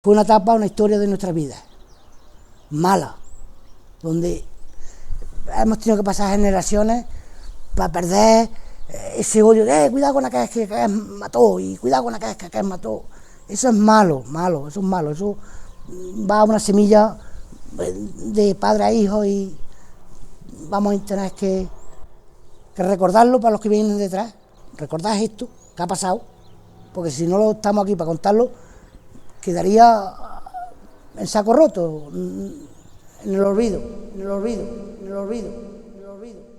Fue una etapa, una historia de nuestra vida, mala, donde hemos tenido que pasar generaciones para perder ese odio de cuidado con aquel que mató y cuidado con aquel que mató. Eso es malo, eso es malo, eso va a una semilla de padre a hijo y vamos a tener que recordarlo para los que vienen detrás, recordar esto que ha pasado, porque si no lo estamos aquí para contarlo, quedaría en saco roto, en el olvido, en el olvido, en el olvido, en el olvido.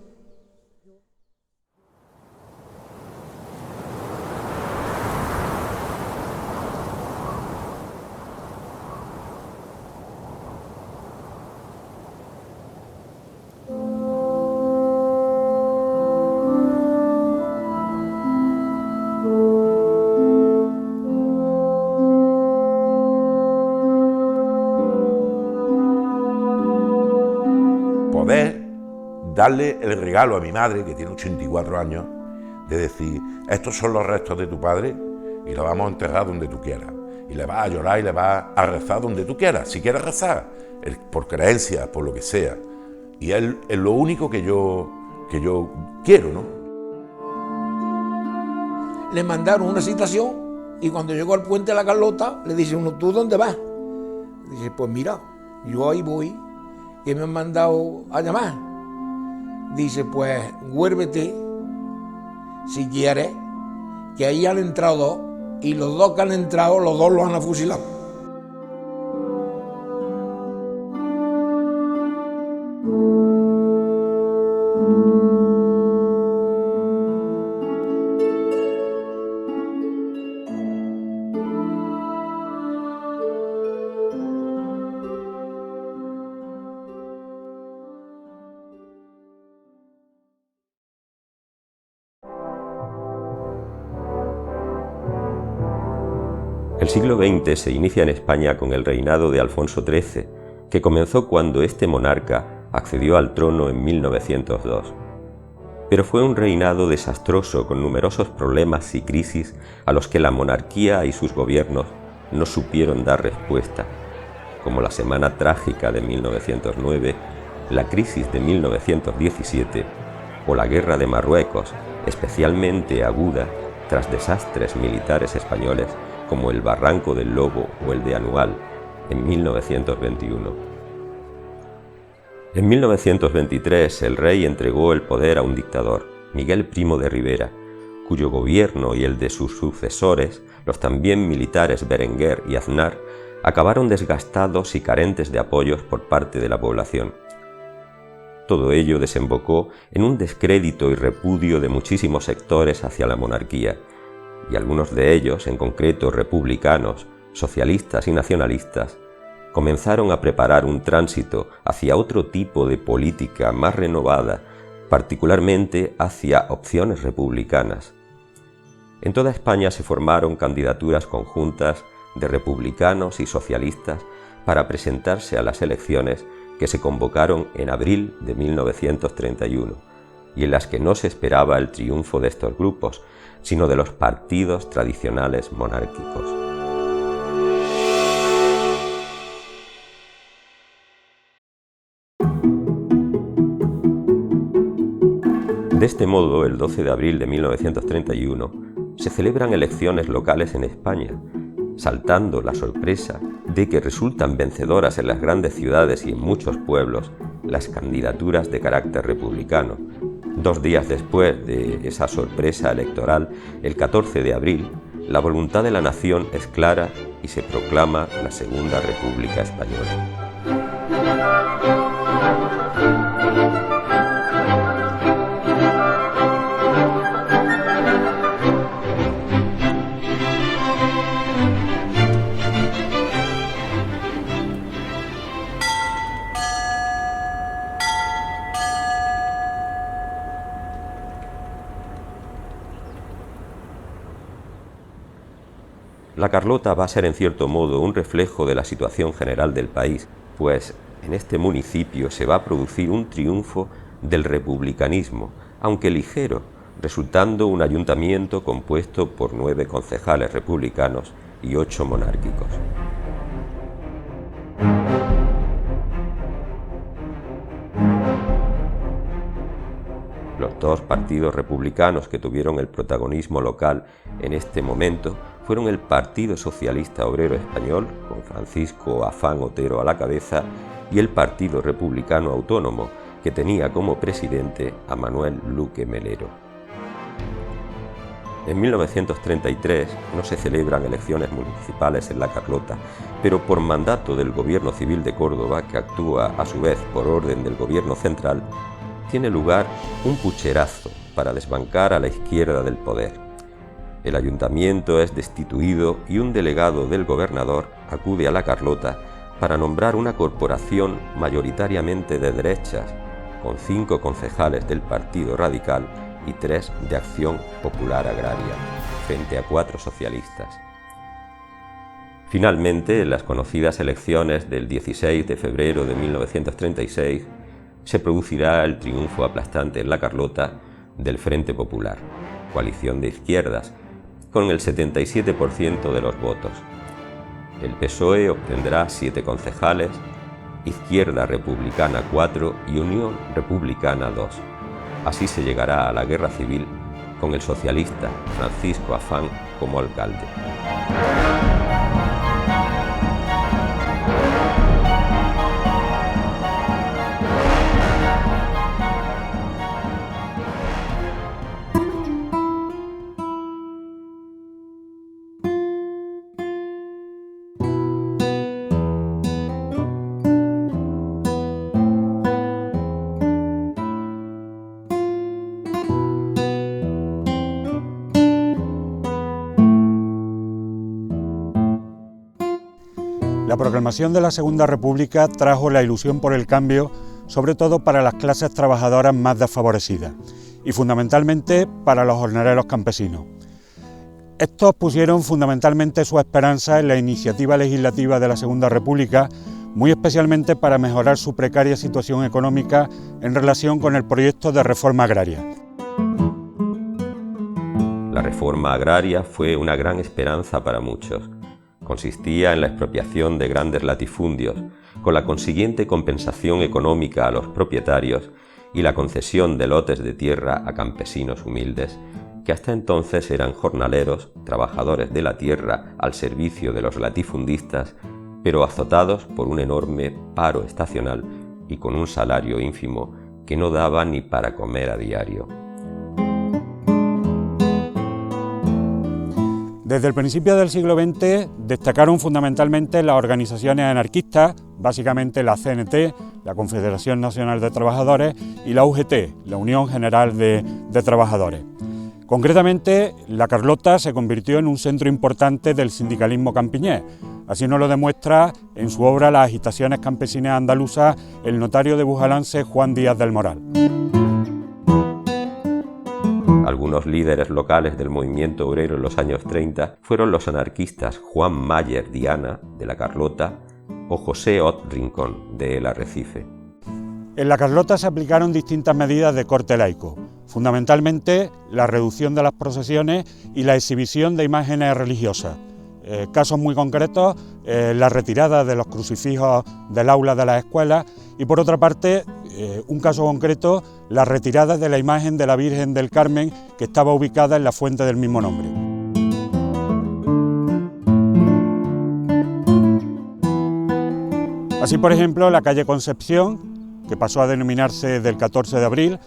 Poder darle el regalo a mi madre, que tiene 84 años, de decir, estos son los restos de tu padre y lo vamos a enterrar donde tú quieras. Y le vas a llorar y le vas a rezar donde tú quieras, si quieres rezar, por creencia, por lo que sea. Y es lo único que yo quiero, ¿no? Le mandaron una citación y cuando llegó al puente de la Carlota, le dice uno, ¿tú dónde vas? Dice, pues mira, yo ahí voy, que me han mandado a llamar. Dice, pues vuélvete, si quieres, que ahí han entrado dos, y los dos que han entrado, los dos los han fusilado. El siglo XX se inicia en España con el reinado de Alfonso XIII, que comenzó cuando este monarca accedió al trono en 1902. Pero fue un reinado desastroso con numerosos problemas y crisis a los que la monarquía y sus gobiernos no supieron dar respuesta, como la Semana Trágica de 1909, la crisis de 1917 o la Guerra de Marruecos, especialmente aguda tras desastres militares españoles como el Barranco del Lobo o el de Anual, en 1921. En 1923 el rey entregó el poder a un dictador, Miguel Primo de Rivera, cuyo gobierno y el de sus sucesores, los también militares Berenguer y Aznar, acabaron desgastados y carentes de apoyos por parte de la población. Todo ello desembocó en un descrédito y repudio de muchísimos sectores hacia la monarquía, y algunos de ellos, en concreto republicanos, socialistas y nacionalistas, comenzaron a preparar un tránsito hacia otro tipo de política más renovada, particularmente hacia opciones republicanas. En toda España se formaron candidaturas conjuntas de republicanos y socialistas para presentarse a las elecciones que se convocaron en abril de 1931 y en las que no se esperaba el triunfo de estos grupos, sino de los partidos tradicionales monárquicos. De este modo, el 12 de abril de 1931, se celebran elecciones locales en España, saltando la sorpresa de que resultan vencedoras en las grandes ciudades y en muchos pueblos las candidaturas de carácter republicano. 2 días después de esa sorpresa electoral, el 14 de abril, la voluntad de la nación es clara y se proclama la Segunda República Española. La Carlota va a ser en cierto modo un reflejo de la situación general del país, pues en este municipio se va a producir un triunfo del republicanismo, aunque ligero, resultando un ayuntamiento compuesto por 9 concejales republicanos y 8 monárquicos. Dos partidos republicanos que tuvieron el protagonismo local en este momento fueron el Partido Socialista Obrero Español, con Francisco Afán Otero a la cabeza, y el Partido Republicano Autónomo, que tenía como presidente a Manuel Luque Melero. En 1933 no se celebran elecciones municipales en La Carlota, pero por mandato del Gobierno Civil de Córdoba, que actúa a su vez por orden del Gobierno Central, tiene lugar un pucherazo para desbancar a la izquierda del poder. El ayuntamiento es destituido y un delegado del gobernador acude a La Carlota para nombrar una corporación mayoritariamente de derechas, con 5 concejales del Partido Radical y 3 de Acción Popular Agraria, frente a 4 socialistas. Finalmente, en las conocidas elecciones del 16 de febrero de 1936, se producirá el triunfo aplastante en La Carlota del Frente Popular, coalición de izquierdas, con el 77% de los votos. El PSOE obtendrá 7 concejales, Izquierda Republicana 4 y Unión Republicana 2. Así se llegará a la guerra civil con el socialista Francisco Afán como alcalde. La proclamación de la Segunda República trajo la ilusión por el cambio, sobre todo para las clases trabajadoras más desfavorecidas y fundamentalmente para los jornaleros campesinos. Estos pusieron fundamentalmente su esperanza en la iniciativa legislativa de la Segunda República, muy especialmente para mejorar su precaria situación económica en relación con el proyecto de reforma agraria. La reforma agraria fue una gran esperanza para muchos. Consistía en la expropiación de grandes latifundios, con la consiguiente compensación económica a los propietarios y la concesión de lotes de tierra a campesinos humildes, que hasta entonces eran jornaleros, trabajadores de la tierra al servicio de los latifundistas, pero azotados por un enorme paro estacional y con un salario ínfimo que no daba ni para comer a diario. Desde el principio del siglo XX destacaron fundamentalmente las organizaciones anarquistas, básicamente la CNT, la Confederación Nacional de Trabajadores, y la UGT, la Unión General de Trabajadores. Concretamente, La Carlota se convirtió en un centro importante del sindicalismo campiñés. Así nos lo demuestra en su obra Las agitaciones campesinas andaluzas el notario de Bujalance Juan Díaz del Moral. Algunos líderes locales del movimiento obrero en los años 30 fueron los anarquistas Juan Mayer Diana, de La Carlota, o José Ot Rincón, de El Arrecife. En La Carlota se aplicaron distintas medidas de corte laico, fundamentalmente la reducción de las procesiones y la exhibición de imágenes religiosas. Casos muy concretos, la retirada de los crucifijos del aula de las escuelas y, por otra parte, un caso concreto, la retirada de la imagen de la Virgen del Carmen que estaba ubicada en la fuente del mismo nombre. Así, por ejemplo, la calle Concepción, que pasó a denominarse del 14 de abril,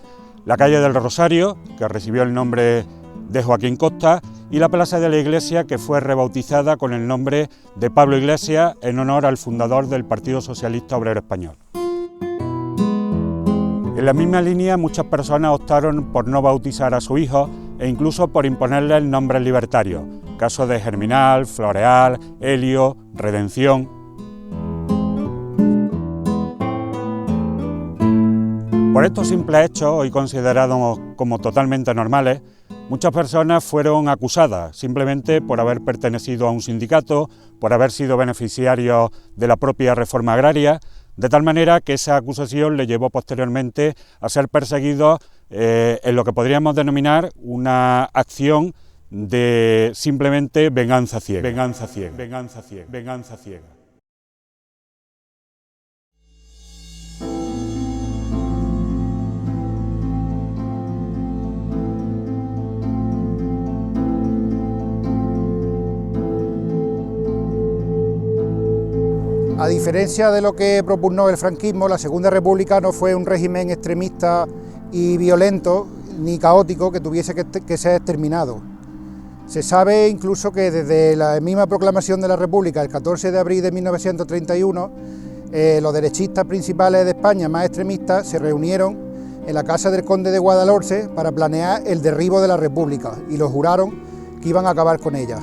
la calle del Rosario, que recibió el nombre de Joaquín Costa, y la Plaza de la Iglesia, que fue rebautizada con el nombre de Pablo Iglesias en honor al fundador del Partido Socialista Obrero Español. En la misma línea, muchas personas optaron por no bautizar a sus hijos e incluso por imponerles nombres libertarios, casos de Germinal, Floreal, Helio, Redención. Por estos simples hechos, hoy considerados como totalmente normales, muchas personas fueron acusadas simplemente por haber pertenecido a un sindicato, por haber sido beneficiarios de la propia reforma agraria, de tal manera que esa acusación le llevó posteriormente a ser perseguidos en lo que podríamos denominar una acción de simplemente venganza ciega. Venganza ciega, venganza ciega, venganza ciega. A diferencia de lo que propugnó el franquismo, la Segunda República no fue un régimen extremista y violento ni caótico que tuviese que ser exterminado. Se sabe incluso que desde la misma proclamación de la República, el 14 de abril de 1931, los derechistas principales de España más extremistas se reunieron en la casa del conde de Guadalhorce para planear el derribo de la República y lo juraron que iban a acabar con ella.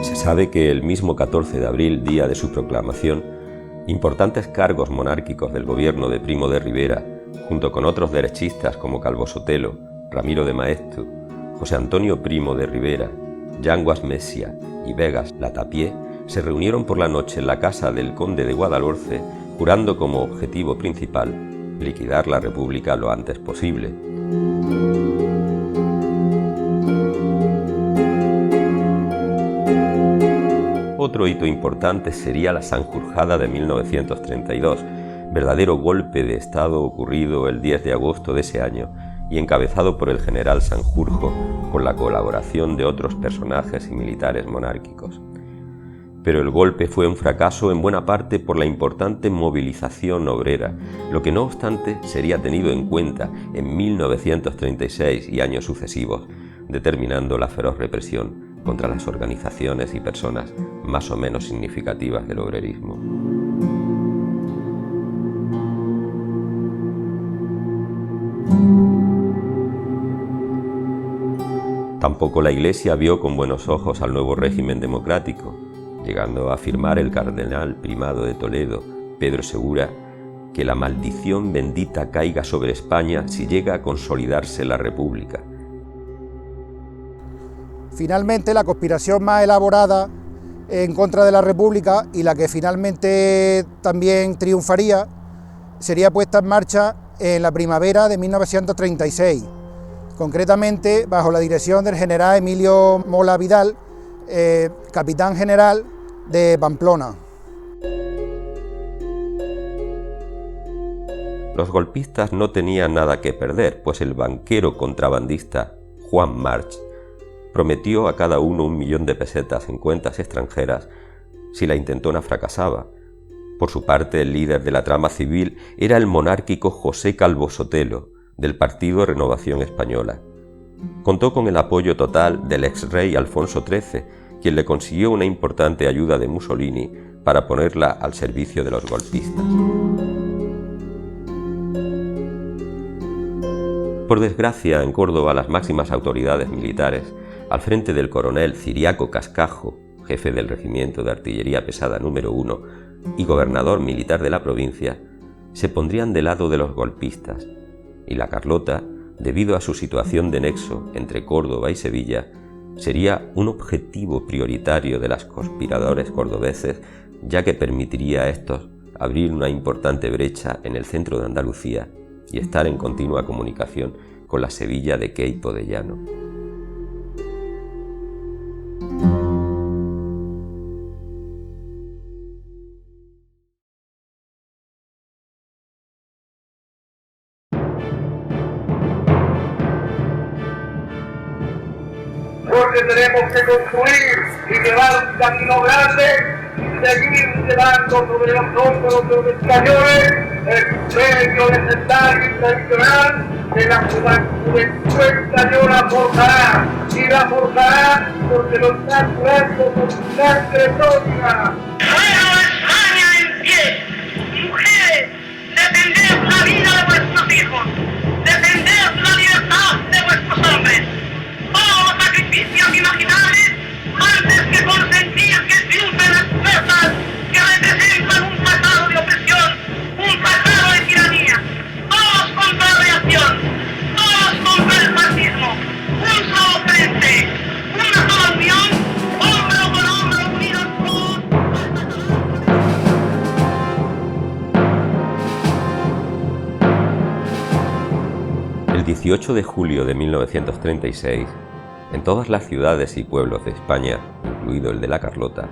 Se sabe que el mismo 14 de abril, día de su proclamación, importantes cargos monárquicos del gobierno de Primo de Rivera, junto con otros derechistas como Calvo Sotelo, Ramiro de Maeztu, José Antonio Primo de Rivera, Yanguas Mesia y Vegas Latapié, se reunieron por la noche en la casa del conde de Guadalhorce, jurando como objetivo principal liquidar la República lo antes posible. Otro hito importante sería la Sanjurjada de 1932, verdadero golpe de Estado ocurrido el 10 de agosto de ese año y encabezado por el general Sanjurjo con la colaboración de otros personajes y militares monárquicos. Pero el golpe fue un fracaso en buena parte por la importante movilización obrera, lo que no obstante sería tenido en cuenta en 1936 y años sucesivos, determinando la feroz represión contra las organizaciones y personas más o menos significativas del obrerismo. Tampoco la Iglesia vio con buenos ojos al nuevo régimen democrático, llegando a afirmar el cardenal primado de Toledo, Pedro Segura, que la maldición bendita caiga sobre España si llega a consolidarse la República. Finalmente, la conspiración más elaborada en contra de la República y la que finalmente también triunfaría sería puesta en marcha en la primavera de 1936, concretamente bajo la dirección del general Emilio Mola Vidal, capitán general de Pamplona. Los golpistas no tenían nada que perder, pues el banquero contrabandista Juan March prometió a cada uno 1.000.000 de pesetas en cuentas extranjeras si la intentona fracasaba. Por su parte, el líder de la trama civil era el monárquico José Calvo Sotelo, del Partido Renovación Española. Contó con el apoyo total del ex-rey Alfonso XIII, quien le consiguió una importante ayuda de Mussolini para ponerla al servicio de los golpistas. Por desgracia, en Córdoba las máximas autoridades militares, al frente del coronel Ciriaco Cascajo, jefe del Regimiento de Artillería Pesada número 1 y gobernador militar de la provincia, se pondrían del lado de los golpistas, y la Carlota, debido a su situación de nexo entre Córdoba y Sevilla, sería un objetivo prioritario de los conspiradores cordobeses, ya que permitiría a estos abrir una importante brecha en el centro de Andalucía y estar en continua comunicación con la Sevilla de Queipo de Llano. Porque tenemos que construir y llevar un camino grande y seguir llevando sobre los hombros de los españoles el sueño legendario y tradicional de la juventud española forjará, y la forjará porque lo está jugando con sangre propia. ¡Nueva España en pie! Mujeres, defended la vida de vuestros hijos, defended la libertad de vuestros hombres. Todos los sacrificios imaginables antes que consentir que triunfen las fuerzas que representan un pasado de opresión, un pasado de tiranía. Todos contra la reacción, todos contra el fascismo, un solo frente, una sola unión, hombro con hombro unidos todos. El 18 de julio de 1936, en todas las ciudades y pueblos de España, incluido el de la Carlota,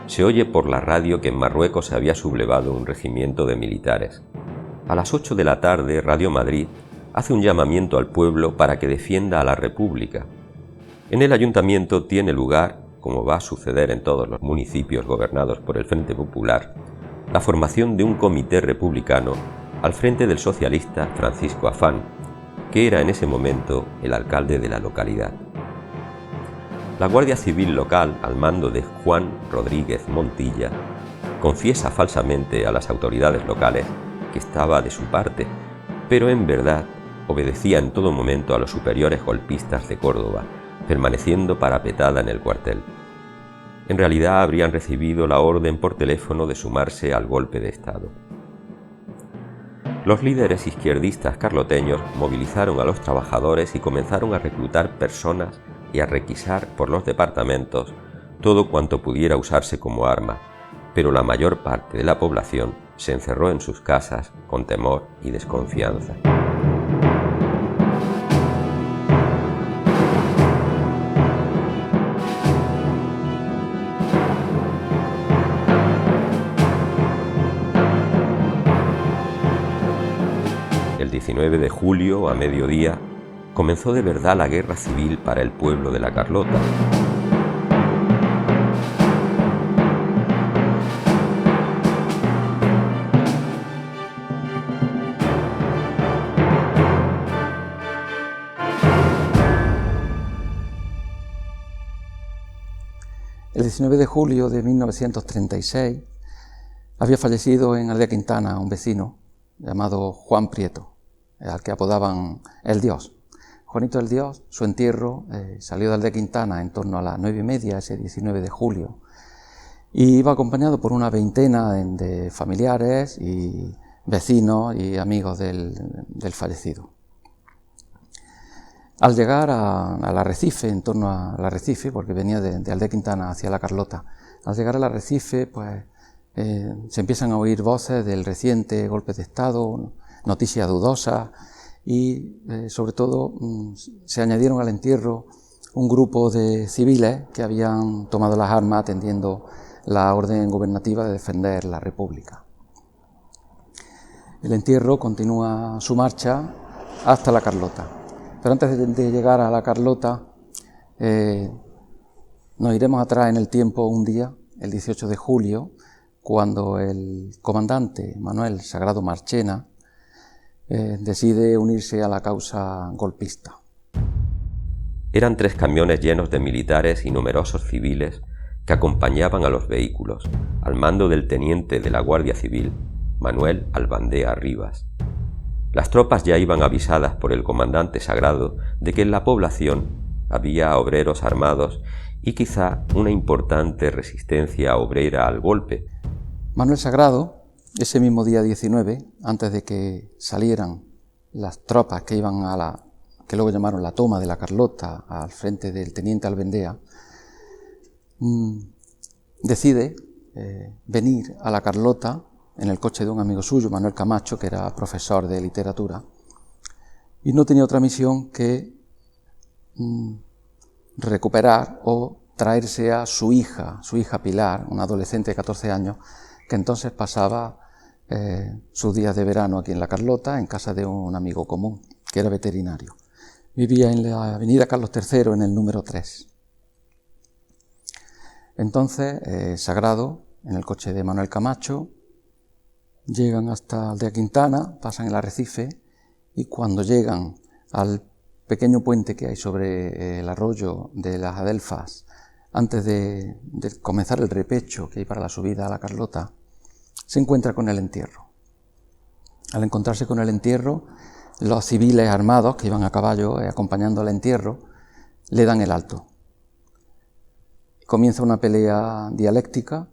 se oye por la radio que en Marruecos se había sublevado un regimiento de militares. A las 8 de la tarde, Radio Madrid hace un llamamiento al pueblo para que defienda a la República. En el ayuntamiento tiene lugar, como va a suceder en todos los municipios gobernados por el Frente Popular, la formación de un comité republicano al frente del socialista Francisco Afán, que era en ese momento el alcalde de la localidad. La Guardia Civil local, al mando de Juan Rodríguez Montilla, confiesa falsamente a las autoridades locales que estaba de su parte, pero en verdad obedecía en todo momento a los superiores golpistas de Córdoba, permaneciendo parapetada en el cuartel. En realidad habrían recibido la orden por teléfono de sumarse al golpe de Estado. Los líderes izquierdistas carloteños movilizaron a los trabajadores y comenzaron a reclutar personas y a requisar por los departamentos todo cuanto pudiera usarse como arma, pero la mayor parte de la población se encerró en sus casas con temor y desconfianza. El 19 de julio, a mediodía, comenzó de verdad la guerra civil para el pueblo de La Carlota. El 19 de julio de 1936 había fallecido en Aldea Quintana un vecino llamado Juan Prieto, al que apodaban El Dios. Juanito el Dios, su entierro salió de Aldea Quintana en torno a las 9:30, ese 19 de julio, y iba acompañado por una veintena de familiares y vecinos y amigos del fallecido. Al llegar al arrecife, en torno al arrecife, porque venía de Aldea Quintana hacia La Carlota, al llegar al arrecife, pues se empiezan a oír voces del reciente golpe de Estado, noticias dudosas y sobre todo se añadieron al entierro un grupo de civiles que habían tomado las armas atendiendo la orden gubernativa de defender la República. El entierro continúa su marcha hasta La Carlota. Pero antes de llegar a La Carlota, nos iremos atrás en el tiempo un día, el 18 de julio, cuando el comandante Manuel Sagrado Marchena decide unirse a la causa golpista. Eran 3 camiones llenos de militares y numerosos civiles que acompañaban a los vehículos, al mando del teniente de la Guardia Civil, Manuel Albandea Rivas. Las tropas ya iban avisadas por el comandante Sagrado de que en la población había obreros armados y quizá una importante resistencia obrera al golpe. Manuel Sagrado, ese mismo día 19, antes de que salieran las tropas que iban que luego llamaron la toma de La Carlota al frente del teniente Albandea, decide venir a La Carlota en el coche de un amigo suyo, Manuel Camacho, que era profesor de literatura, y no tenía otra misión que recuperar o traerse a su hija Pilar, una adolescente de 14 años, que entonces pasaba sus días de verano aquí en La Carlota, en casa de un amigo común, que era veterinario. Vivía en la avenida Carlos III, en el número 3. Entonces, Sagrado, en el coche de Manuel Camacho, llegan hasta Aldea Quintana, pasan el arrecife y cuando llegan al pequeño puente que hay sobre el arroyo de las Adelfas, antes de comenzar el repecho que hay para la subida a La Carlota, se encuentra con el entierro. Al encontrarse con el entierro, los civiles armados que iban a caballo acompañando al entierro le dan el alto. Comienza una pelea dialéctica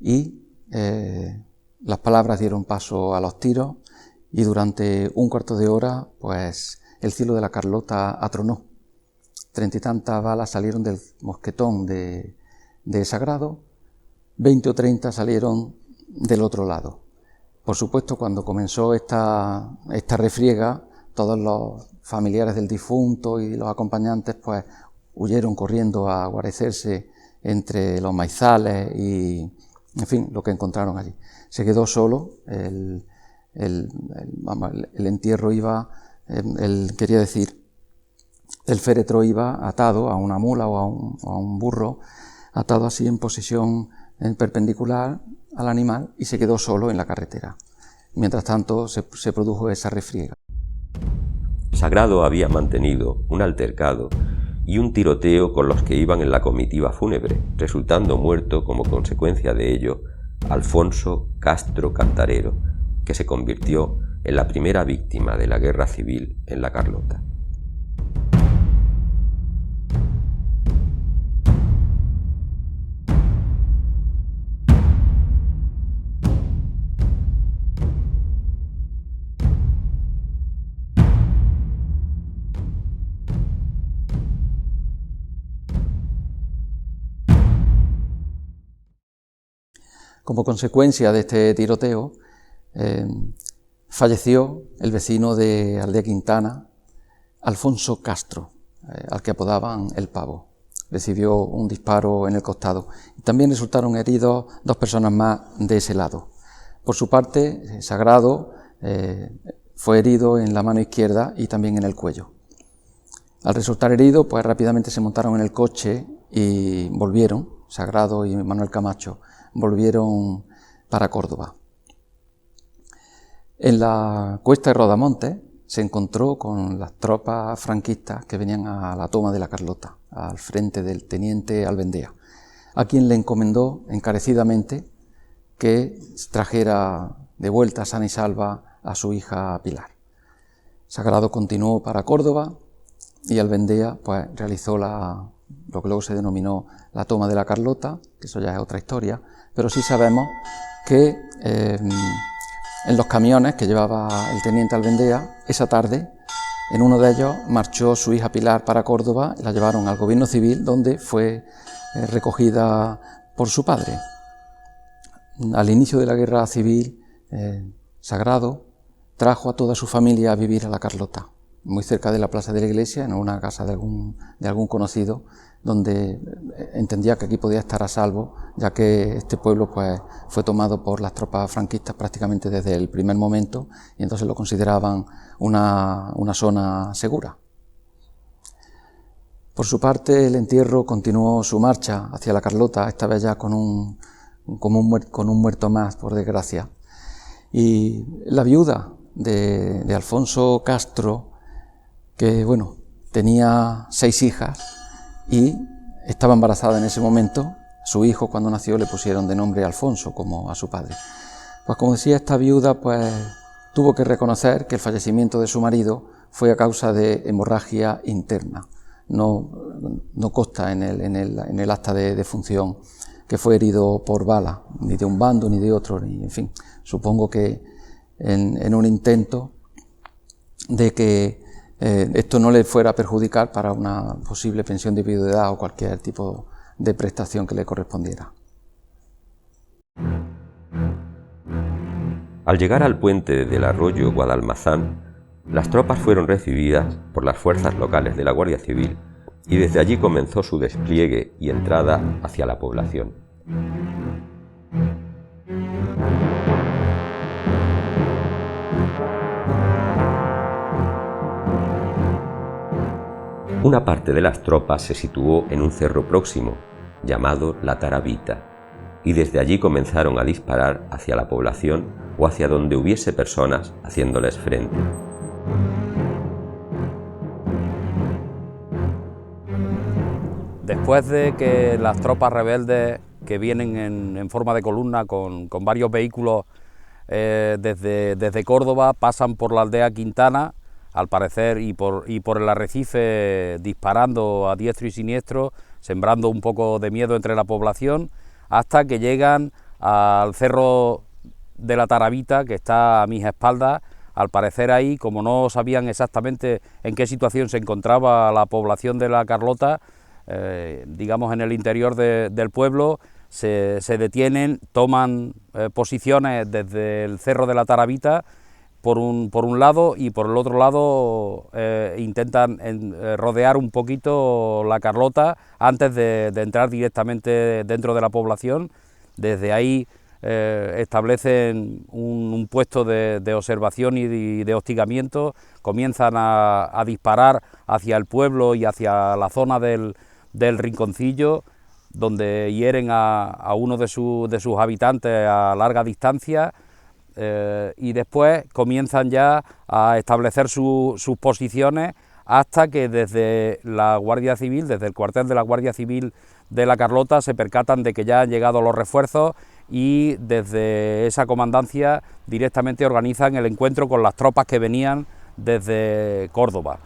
y las palabras dieron paso a los tiros y durante un cuarto de hora, pues el cielo de La Carlota atronó. 30 y tantas balas salieron del mosquetón de Sagrado, 20 o 30 salieron del otro lado. Por supuesto, cuando comenzó esta refriega, todos los familiares del difunto y los acompañantes pues huyeron corriendo a guarecerse entre los maizales y, en fin, lo que encontraron allí. Se quedó solo, el entierro iba, el féretro iba atado a una mula o a un burro atado así en posición perpendicular al animal y se quedó solo en la carretera. Mientras tanto se produjo esa refriega. Sagrado había mantenido un altercado y un tiroteo con los que iban en la comitiva fúnebre, resultando muerto como consecuencia de ello Alfonso Castro Cantarero, que se convirtió en la primera víctima de la guerra civil en la Carlota. Como consecuencia de este tiroteo, falleció el vecino de Aldea Quintana, Alfonso Castro, al que apodaban El Pavo. Recibió un disparo en el costado. También resultaron heridos 2 personas más de ese lado. Por su parte, Sagrado fue herido en la mano izquierda y también en el cuello. Al resultar herido, pues rápidamente se montaron en el coche y volvieron, Sagrado y Manuel Camacho, volvieron para Córdoba. En la cuesta de Rodamonte se encontró con las tropas franquistas que venían a la toma de la Carlota, al frente del teniente Albendea, a quien le encomendó encarecidamente que trajera de vuelta sana y salva a su hija Pilar. Sagrado continuó para Córdoba y Albendea pues realizó lo que luego se denominó la toma de la Carlota, que eso ya es otra historia, pero sí sabemos que en los camiones que llevaba el teniente Albendea, esa tarde, en uno de ellos marchó su hija Pilar para Córdoba y la llevaron al gobierno civil, donde fue recogida por su padre. Al inicio de la guerra civil, Sagrado trajo a toda su familia a vivir a la Carlota, muy cerca de la plaza de la iglesia, en una casa de algún conocido, donde entendía que aquí podía estar a salvo, ya que este pueblo pues, fue tomado por las tropas franquistas prácticamente desde el primer momento y entonces lo consideraban una zona segura. Por su parte, el entierro continuó su marcha hacia la Carlota, esta vez ya con un muerto más, por desgracia. Y la viuda de Alfonso Castro, que bueno, tenía 6 hijas, y estaba embarazada en ese momento. Su hijo, cuando nació, le pusieron de nombre Alfonso, como a su padre. Pues como decía, esta viuda pues tuvo que reconocer que el fallecimiento de su marido fue a causa de hemorragia interna. No consta en el acta de defunción que fue herido por bala, ni de un bando ni de otro, en fin. Supongo que en un intento de que esto no le fuera a perjudicar para una posible pensión de viudedad o cualquier tipo de prestación que le correspondiera. Al llegar al puente del arroyo Guadalmazán, las tropas fueron recibidas por las fuerzas locales de la Guardia Civil y desde allí comenzó su despliegue y entrada hacia la población. Una parte de las tropas se situó en un cerro próximo, llamado La Tarabita, y desde allí comenzaron a disparar hacia la población o hacia donde hubiese personas haciéndoles frente. Después de que las tropas rebeldes que vienen en forma de columna con varios vehículos desde Córdoba pasan por la aldea Quintana, al parecer, y por el arrecife disparando a diestro y siniestro, sembrando un poco de miedo entre la población, hasta que llegan al cerro de la Tarabita, que está a mis espaldas. Al parecer ahí, como no sabían exactamente en qué situación se encontraba la población de la Carlota, digamos en el interior del pueblo, se detienen, toman posiciones desde el cerro de la Tarabita, por un lado, y por el otro lado intentan rodear un poquito la Carlota antes de entrar directamente dentro de la población. Desde ahí establecen un puesto de observación y de hostigamiento, comienzan a disparar hacia el pueblo y hacia la zona del Rinconcillo, donde hieren a uno de sus habitantes a larga distancia, y después comienzan ya a establecer sus posiciones hasta que desde la Guardia Civil, desde el cuartel de la Guardia Civil de la Carlota, se percatan de que ya han llegado los refuerzos y desde esa comandancia directamente organizan el encuentro con las tropas que venían desde Córdoba.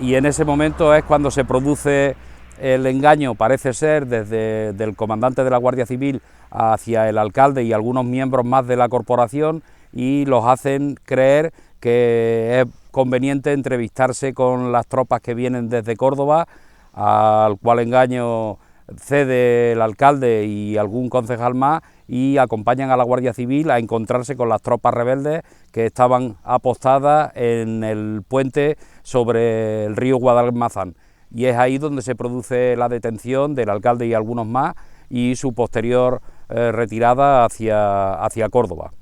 Y en ese momento es cuando se produce el engaño, parece ser, desde el comandante de la Guardia Civil hacia el alcalde y algunos miembros más de la corporación, y los hacen creer que es conveniente entrevistarse con las tropas que vienen desde Córdoba, al cual engaño cede el alcalde y algún concejal más, y acompañan a la Guardia Civil a encontrarse con las tropas rebeldes que estaban apostadas en el puente sobre el río Guadalmazán. Y es ahí donde se produce la detención del alcalde y algunos más, y su posterior retirada hacia Córdoba.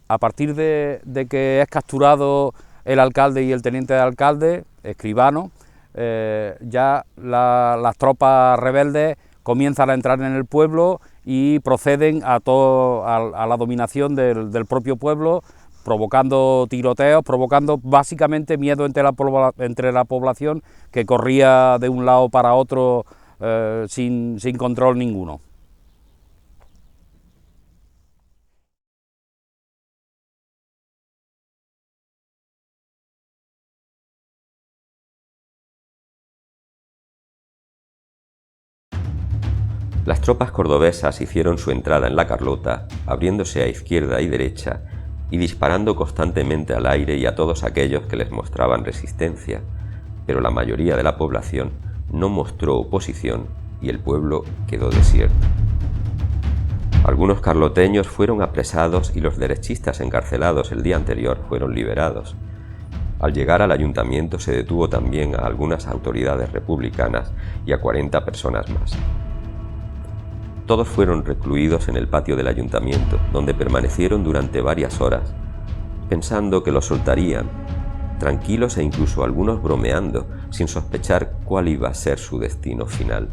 A partir de que es capturado el alcalde y el teniente de alcalde, Escribano, ya las tropas rebeldes comienzan a entrar en el pueblo y proceden a la dominación del propio pueblo, provocando tiroteos, provocando básicamente miedo entre la población, que corría de un lado para otro sin control ninguno. Las tropas cordobesas hicieron su entrada en la Carlota, abriéndose a izquierda y derecha y disparando constantemente al aire y a todos aquellos que les mostraban resistencia, pero la mayoría de la población no mostró oposición y el pueblo quedó desierto. Algunos carloteños fueron apresados y los derechistas encarcelados el día anterior fueron liberados. Al llegar al ayuntamiento se detuvo también a algunas autoridades republicanas y a 40 personas más. Todos fueron recluidos en el patio del ayuntamiento, donde permanecieron durante varias horas, pensando que los soltarían, tranquilos e incluso algunos bromeando, sin sospechar cuál iba a ser su destino final.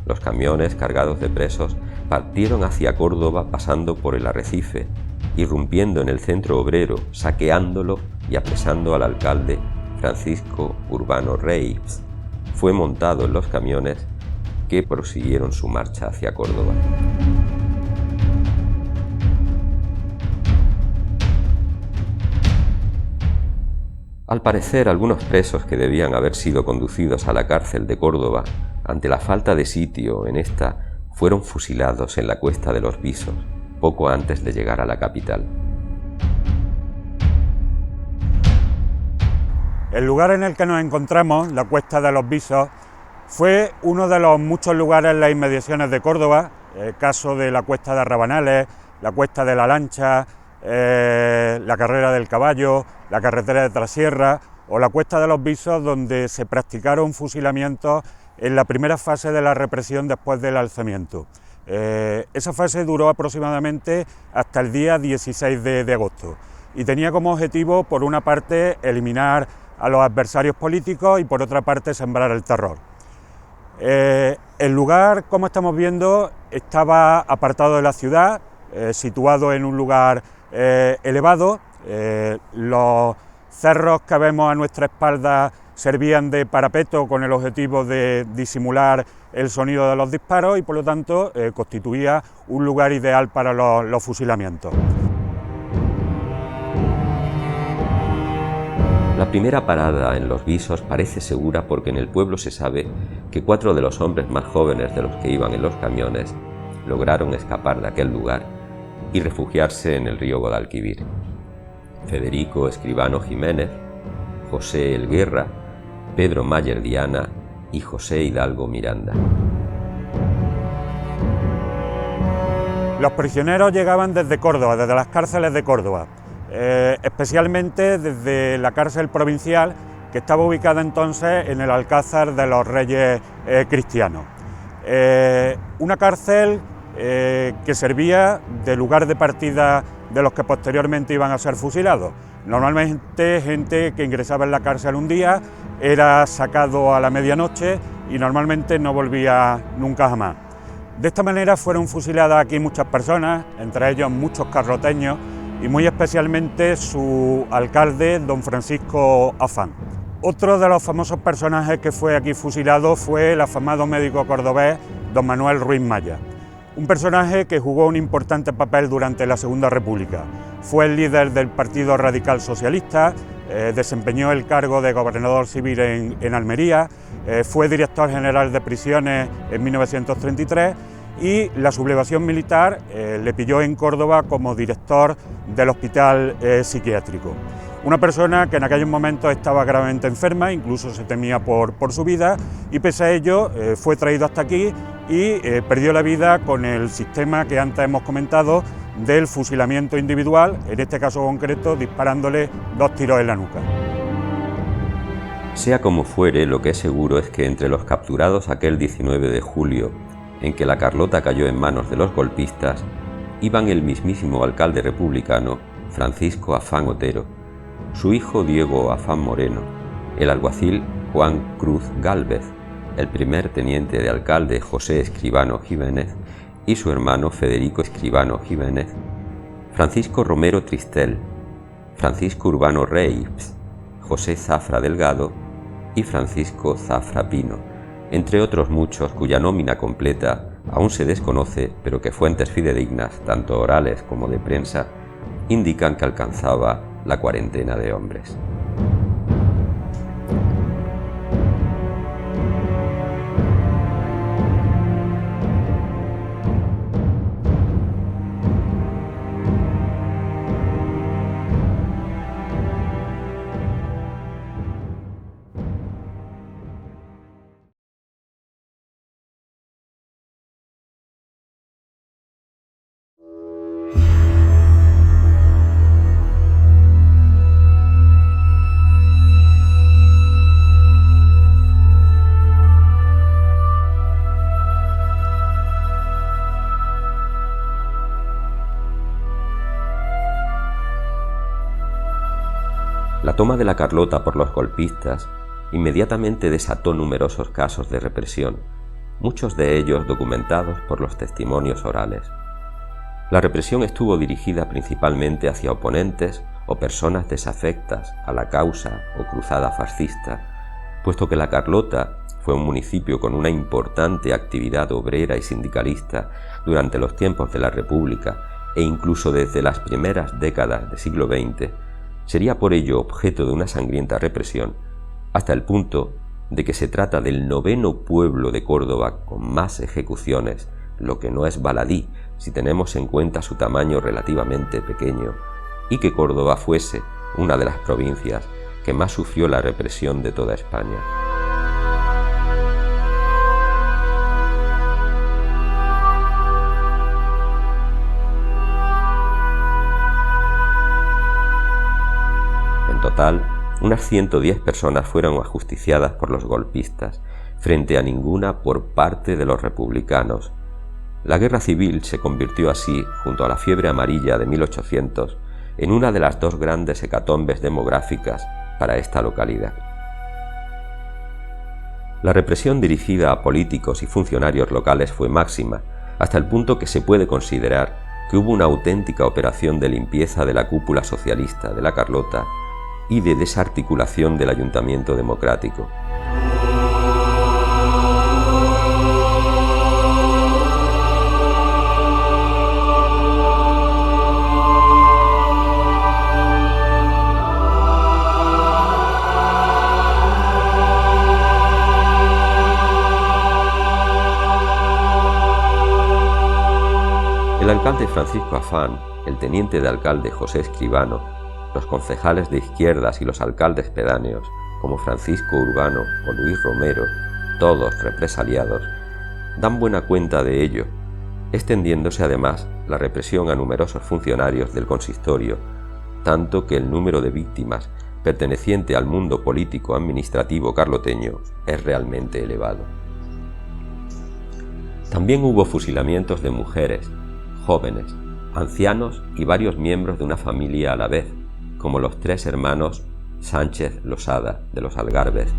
Los camiones cargados de presos partieron hacia Córdoba pasando por el Arrecife, irrumpiendo en el centro obrero, saqueándolo y apresando al alcalde Francisco Urbano Reis. Fue montado en los camiones que prosiguieron su marcha hacia Córdoba. Al parecer, algunos presos que debían haber sido conducidos a la cárcel de Córdoba, ante la falta de sitio en esta, fueron fusilados en la Cuesta de los Visos, poco antes de llegar a la capital. El lugar en el que nos encontramos, la Cuesta de los Visos, fue uno de los muchos lugares en las inmediaciones de Córdoba, el caso de la Cuesta de Rabanales, la Cuesta de la Lancha, la Carrera del Caballo, la Carretera de Trasierra o la Cuesta de los Visos, donde se practicaron fusilamientos en la primera fase de la represión después del alzamiento. Esa fase duró aproximadamente hasta el día 16 de agosto y tenía como objetivo, por una parte, eliminar a los adversarios políticos y por otra parte, sembrar el terror. El lugar, como estamos viendo, estaba apartado de la ciudad, situado en un lugar elevado. Los cerros que vemos a nuestra espalda servían de parapeto con el objetivo de disimular el sonido de los disparos y por lo tanto constituía un lugar ideal para los fusilamientos. La primera parada en los Visos parece segura porque en el pueblo se sabe que 4 de los hombres más jóvenes de los que iban en los camiones lograron escapar de aquel lugar y refugiarse en el río Guadalquivir. Federico Escribano Jiménez, José Elguerra, Pedro Mayer Diana y José Hidalgo Miranda. Los prisioneros llegaban desde Córdoba, desde las cárceles de Córdoba. Especialmente desde la cárcel provincial, que estaba ubicada entonces en el Alcázar de los Reyes Cristianos. Una cárcel que servía de lugar de partida de los que posteriormente iban a ser fusilados. Normalmente gente que ingresaba en la cárcel un día era sacado a la medianoche y normalmente no volvía nunca jamás. De esta manera fueron fusiladas aquí muchas personas, entre ellos muchos carroteños y muy especialmente su alcalde, don Francisco Afán. Otro de los famosos personajes que fue aquí fusilado fue el afamado médico cordobés don Manuel Ruiz Maya, un personaje que jugó un importante papel durante la Segunda República. Fue el líder del Partido Radical Socialista, desempeñó el cargo de gobernador civil en Almería, fue director general de prisiones en 1933 y la sublevación militar le pilló en Córdoba como director del hospital psiquiátrico. Una persona que en aquellos momentos estaba gravemente enferma, incluso se temía por su vida, y pese a ello fue traído hasta aquí y perdió la vida con el sistema que antes hemos comentado del fusilamiento individual, en este caso concreto disparándole 2 tiros en la nuca. Sea como fuere, lo que es seguro es que entre los capturados aquel 19 de julio, en que la Carlota cayó en manos de los golpistas, iban el mismísimo alcalde republicano, Francisco Afán Otero, su hijo Diego Afán Moreno, el alguacil Juan Cruz Gálvez, el primer teniente de alcalde José Escribano Jiménez y su hermano Federico Escribano Jiménez, Francisco Romero Tristel, Francisco Urbano Reis, José Zafra Delgado y Francisco Zafra Pino, entre otros muchos cuya nómina completa aún se desconoce, pero que fuentes fidedignas, tanto orales como de prensa, indican que alcanzaba la cuarentena de hombres. La toma de la Carlota por los golpistas inmediatamente desató numerosos casos de represión, muchos de ellos documentados por los testimonios orales. La represión estuvo dirigida principalmente hacia oponentes o personas desafectas a la causa o cruzada fascista, puesto que la Carlota fue un municipio con una importante actividad obrera y sindicalista durante los tiempos de la República e incluso desde las primeras décadas del siglo XX, sería por ello objeto de una sangrienta represión, hasta el punto de que se trata del 9º pueblo de Córdoba con más ejecuciones, lo que no es baladí si tenemos en cuenta su tamaño relativamente pequeño, y que Córdoba fuese una de las provincias que más sufrió la represión de toda España. En total, unas 110 personas fueron ajusticiadas por los golpistas, frente a ninguna por parte de los republicanos. La guerra civil se convirtió así, junto a la fiebre amarilla de 1800, en una de las 2 grandes hecatombes demográficas para esta localidad. La represión dirigida a políticos y funcionarios locales fue máxima, hasta el punto que se puede considerar que hubo una auténtica operación de limpieza de la cúpula socialista de la Carlota y de desarticulación del ayuntamiento democrático. El alcalde Francisco Afán, el teniente de alcalde José Escribano, los concejales de izquierdas y los alcaldes pedáneos, como Francisco Urbano o Luis Romero, todos represaliados, dan buena cuenta de ello, extendiéndose además la represión a numerosos funcionarios del consistorio, tanto que el número de víctimas perteneciente al mundo político administrativo carloteño es realmente elevado. También hubo fusilamientos de mujeres, jóvenes, ancianos y varios miembros de una familia a la vez, como los 3 hermanos Sánchez Losada de los Algarbes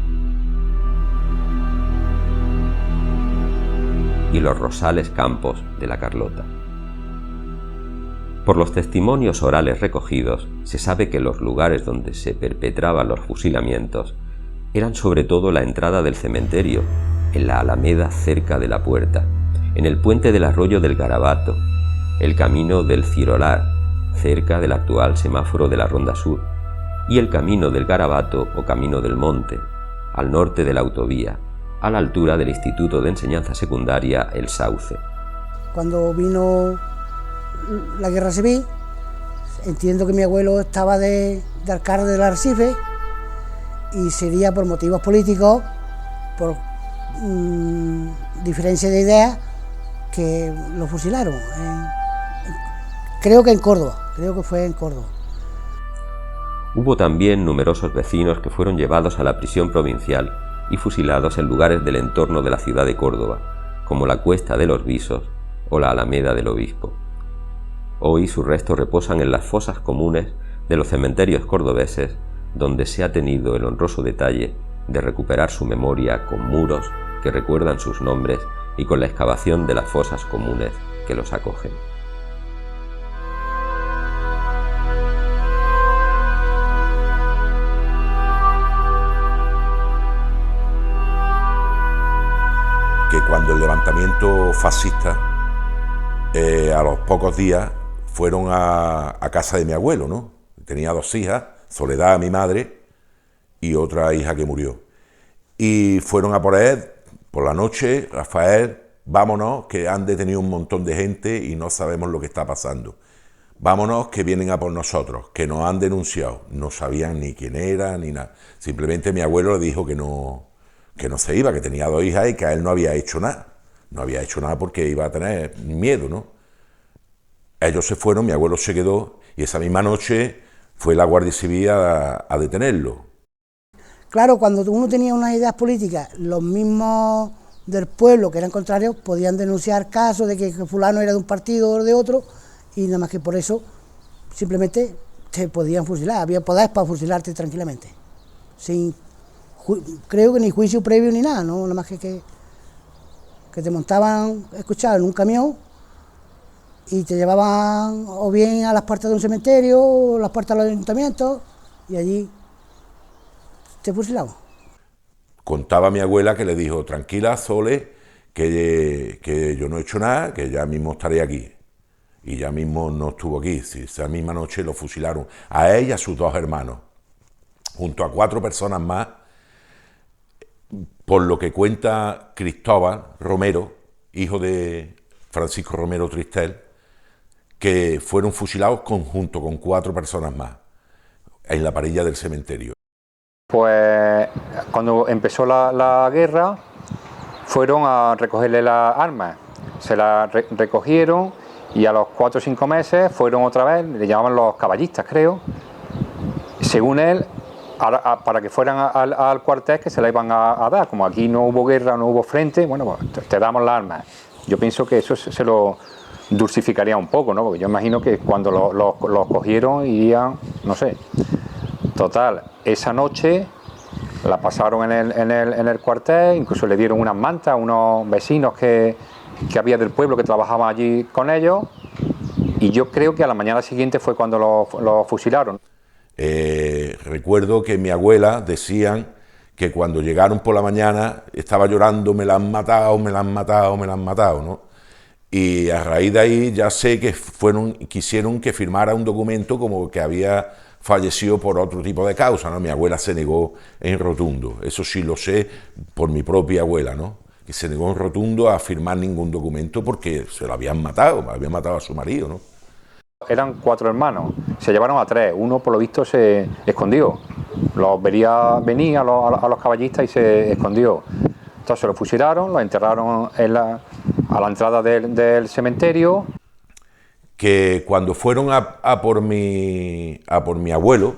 y los Rosales Campos de la Carlota. Por los testimonios orales recogidos, se sabe que los lugares donde se perpetraban los fusilamientos eran sobre todo la entrada del cementerio, en la Alameda cerca de la puerta, en el puente del arroyo del Garabato, el camino del Cirolar, cerca del actual semáforo de la Ronda Sur, y el camino del Garabato o camino del Monte, al norte de la autovía, a la altura del Instituto de Enseñanza Secundaria El Sauce. Cuando vino la guerra civil, entiendo que mi abuelo estaba de alcalde del Arrecife y sería por motivos políticos, por diferencia de ideas, que lo fusilaron. Creo que en Córdoba, creo que fue en Córdoba. Hubo también numerosos vecinos que fueron llevados a la prisión provincial y fusilados en lugares del entorno de la ciudad de Córdoba, como la Cuesta de los Visos o la Alameda del Obispo. Hoy sus restos reposan en las fosas comunes de los cementerios cordobeses, donde se ha tenido el honroso detalle de recuperar su memoria con muros que recuerdan sus nombres y con la excavación de las fosas comunes que los acogen. Que cuando el levantamiento fascista, a los pocos días, fueron a casa de mi abuelo, ¿no? Tenía 2 hijas, Soledad, mi madre, y otra hija que murió. Y fueron a por él, por la noche, Rafael, vámonos, que han detenido un montón de gente y no sabemos lo que está pasando. Vámonos, que vienen a por nosotros, que nos han denunciado. No sabían ni quién era, ni nada. Simplemente mi abuelo le dijo que no se iba, que tenía 2 hijas y que a él no había hecho nada. No había hecho nada porque iba a tener miedo, ¿no? Ellos se fueron, mi abuelo se quedó y esa misma noche fue la Guardia Civil a detenerlo. Claro, cuando uno tenía unas ideas políticas, los mismos del pueblo que eran contrarios podían denunciar casos de que fulano era de un partido o de otro y nada más que por eso simplemente te podían fusilar, había poder para fusilarte tranquilamente, sin creo que ni juicio previo ni nada, ¿no? Nada más que te montaban, escuchaba, en un camión y te llevaban o bien a las puertas de un cementerio o a las puertas de los ayuntamientos y allí te fusilaban. Contaba mi abuela que le dijo, tranquila, Sole, que yo no he hecho nada, que ya mismo estaré aquí. Y ya mismo no estuvo aquí. Sí, esa misma noche lo fusilaron a él y a sus 2 hermanos, junto a 4 personas más, por lo que cuenta Cristóbal Romero, hijo de Francisco Romero Tristel, que fueron fusilados junto con 4 personas más en la parilla del cementerio. Pues cuando empezó la guerra fueron a recogerle las armas, se las recogieron y a los 4 o 5 meses fueron otra vez, le llamaban los caballistas creo, según él, para que fueran al cuartel que se la iban a dar, como aquí no hubo guerra, no hubo frente, bueno, pues te damos las armas. Yo pienso que eso se lo dulcificaría un poco, ¿no? Porque yo imagino que cuando los cogieron irían, no sé. Total, esa noche la pasaron en el cuartel, incluso le dieron unas mantas a unos vecinos que había del pueblo que trabajaban allí con ellos, y yo creo que a la mañana siguiente fue cuando los fusilaron. Recuerdo que mi abuela decían que cuando llegaron por la mañana estaba llorando, me la han matado, me la han matado, me la han matado, ¿no? Y a raíz de ahí ya sé que quisieron que firmara un documento como que había fallecido por otro tipo de causa, ¿no? Mi abuela se negó en rotundo, eso sí lo sé por mi propia abuela, ¿no? Que se negó en rotundo a firmar ningún documento porque se lo habían matado a su marido, ¿no? Eran 4 hermanos, se llevaron a 3, uno por lo visto se escondió, los veía venir a los caballistas y se escondió. Entonces lo fusilaron, lo enterraron a la entrada del cementerio. Que cuando fueron a por mi abuelo,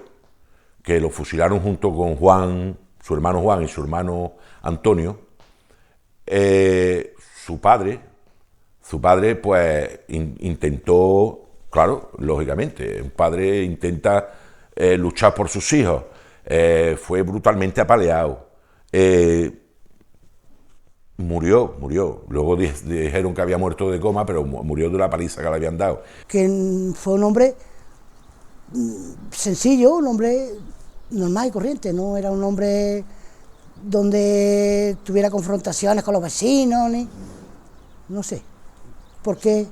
que lo fusilaron junto con Juan, su hermano Juan y su hermano Antonio, su padre pues intentó, claro, lógicamente, un padre intenta luchar por sus hijos. Fue brutalmente apaleado. Murió. Luego dijeron que había muerto de coma, pero murió de la paliza que le habían dado. Que fue un hombre sencillo, un hombre normal y corriente, no era un hombre donde tuviera confrontaciones con los vecinos, ni no sé, ¿por qué?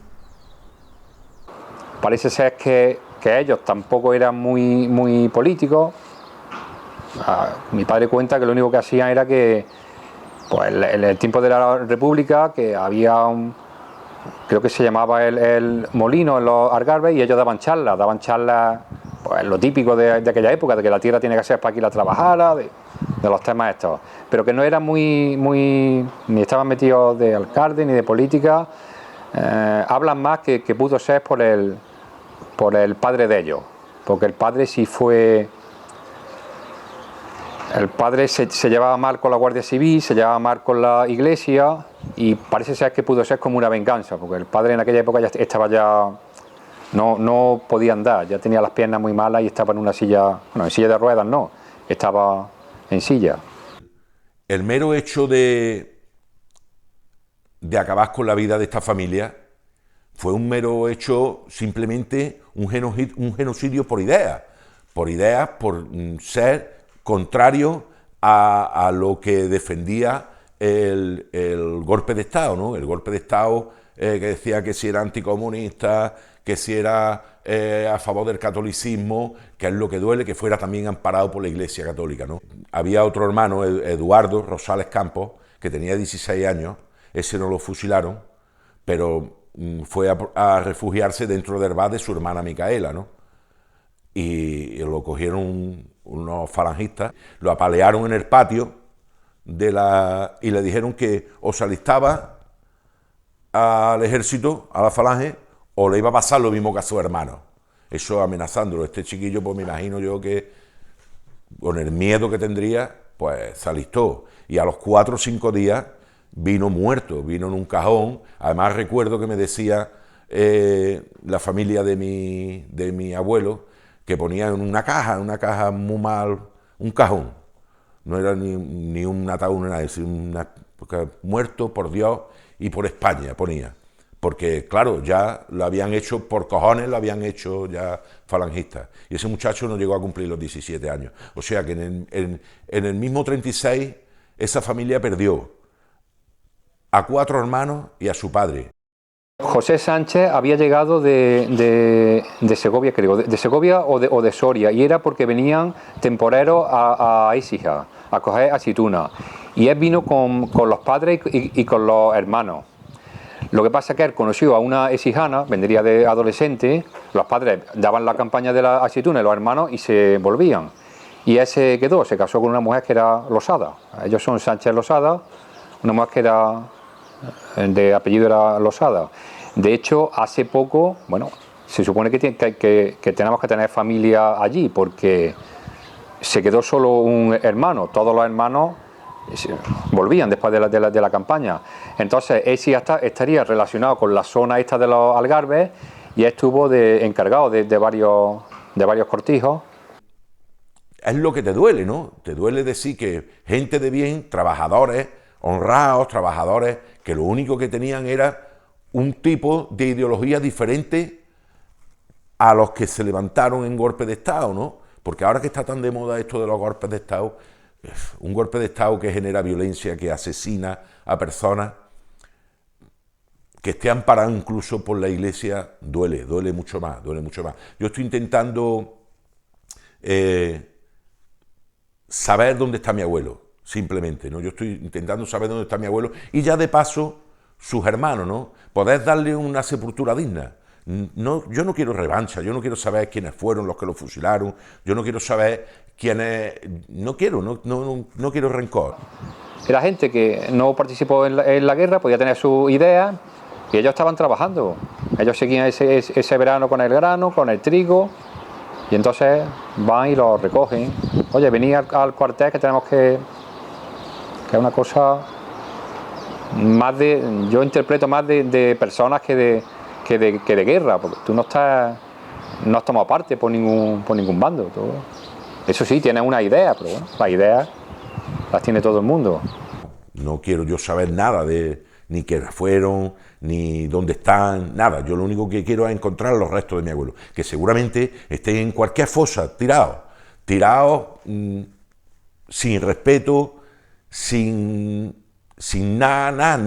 Parece ser que ellos tampoco eran muy políticos. Mi padre cuenta que lo único que hacían era que, pues en el tiempo de la República, que había creo que se llamaba el molino en los Algarbes, y ellos daban charlas, pues lo típico de aquella época, de que la tierra tiene que ser para que la trabajara, de los temas estos, pero que no eran ni estaban metidos de alcalde ni de política. Hablan más que pudo ser por el padre de ellos, porque el padre sí fue... El padre se llevaba mal con la Guardia Civil, se llevaba mal con la Iglesia, y parece ser que pudo ser como una venganza, porque el padre en aquella época ya no podía andar, ya tenía las piernas muy malas y estaba en una silla, bueno, en silla de ruedas no, estaba en silla. El mero hecho de acabar con la vida de esta familia fue un mero hecho, simplemente un genocidio por ideas, por ser contrario a lo que defendía el golpe de Estado, ¿no? El golpe de Estado que decía que si era anticomunista, que si era a favor del catolicismo, que es lo que duele, que fuera también amparado por la Iglesia Católica, ¿no? Había otro hermano, Eduardo Rosales Campos, que tenía 16 años, ese no lo fusilaron, pero fue a refugiarse dentro del bar de su hermana Micaela, ¿no? Y lo cogieron unos falangistas, lo apalearon en el patio y le dijeron que o se alistaba al ejército, a la falange, o le iba a pasar lo mismo que a su hermano. Eso amenazándolo. Este chiquillo, pues me imagino yo que con el miedo que tendría, pues se alistó. Y a los 4 o 5 días vino muerto, vino en un cajón. Además recuerdo que me decía la familia de mi abuelo, que ponía en una caja muy mal, un cajón. No era ni un ataúd ni nada, sino muerto por Dios y por España, ponía. Porque, claro, ya lo habían hecho, por cojones lo habían hecho ya falangistas. Y ese muchacho no llegó a cumplir los 17 años. O sea que en el mismo 36, esa familia perdió a 4 hermanos y a su padre. José Sánchez había llegado de Segovia, creo, de Segovia o de Soria, y era porque venían temporeros a Écija, a coger aceituna. Y él vino con los padres y con los hermanos. Lo que pasa es que él conoció a una exijana, vendría de adolescente, los padres daban la campaña de la aceituna y los hermanos y se volvían. Y él se casó con una mujer que era Losada. Ellos son Sánchez Losada, una mujer que era de apellido era Losada. De hecho, hace poco, bueno, se supone que tenemos que tener familia allí, porque se quedó solo un hermano, todos los hermanos volvían después de la campaña. Entonces, ese estaría relacionado con la zona esta de los Algarbes, y estuvo encargado de varios cortijos. Es lo que te duele, ¿no? Te duele decir que gente de bien, trabajadores, honrados, trabajadores, que lo único que tenían era un tipo de ideología diferente a los que se levantaron en golpe de Estado, ¿no? Porque ahora que está tan de moda esto de los golpes de Estado, un golpe de Estado que genera violencia, que asesina a personas, que esté amparado incluso por la Iglesia, duele mucho más, Yo estoy intentando saber dónde está mi abuelo, simplemente, ¿no? Yo estoy intentando saber dónde está mi abuelo y ya de paso sus hermanos, ¿no? Poder darle una sepultura digna. No, yo no quiero revancha, yo no quiero saber quiénes fueron los que lo fusilaron, yo no quiero saber quiénes... No quiero rencor. Era gente que no participó en la guerra, podía tener sus ideas, y ellos estaban trabajando. Ellos seguían ese verano con el grano, con el trigo, y entonces van y lo recogen. Oye, venid al cuartel que tenemos que es una cosa más yo interpreto más de personas que de guerra, porque tú no estás no has tomado parte por ningún bando. Todo. Eso sí, tienes una idea, pero bueno, las ideas las tiene todo el mundo. No quiero yo saber nada de ni qué fueron, ni dónde están, nada. Yo lo único que quiero es encontrar los restos de mi abuelo, que seguramente estén en cualquier fosa, tirados sin respeto, sin nada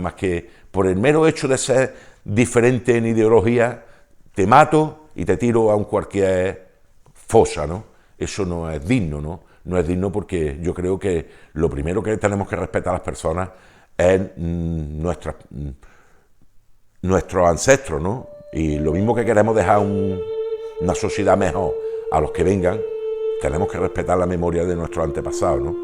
más que por el mero hecho de ser diferente en ideología, te mato y te tiro a cualquier fosa, ¿no? Eso no es digno, ¿no? No es digno porque yo creo que lo primero que tenemos que respetar a las personas es nuestros ancestros, ¿no? Y lo mismo que queremos dejar una sociedad mejor a los que vengan, tenemos que respetar la memoria de nuestros antepasados, ¿no?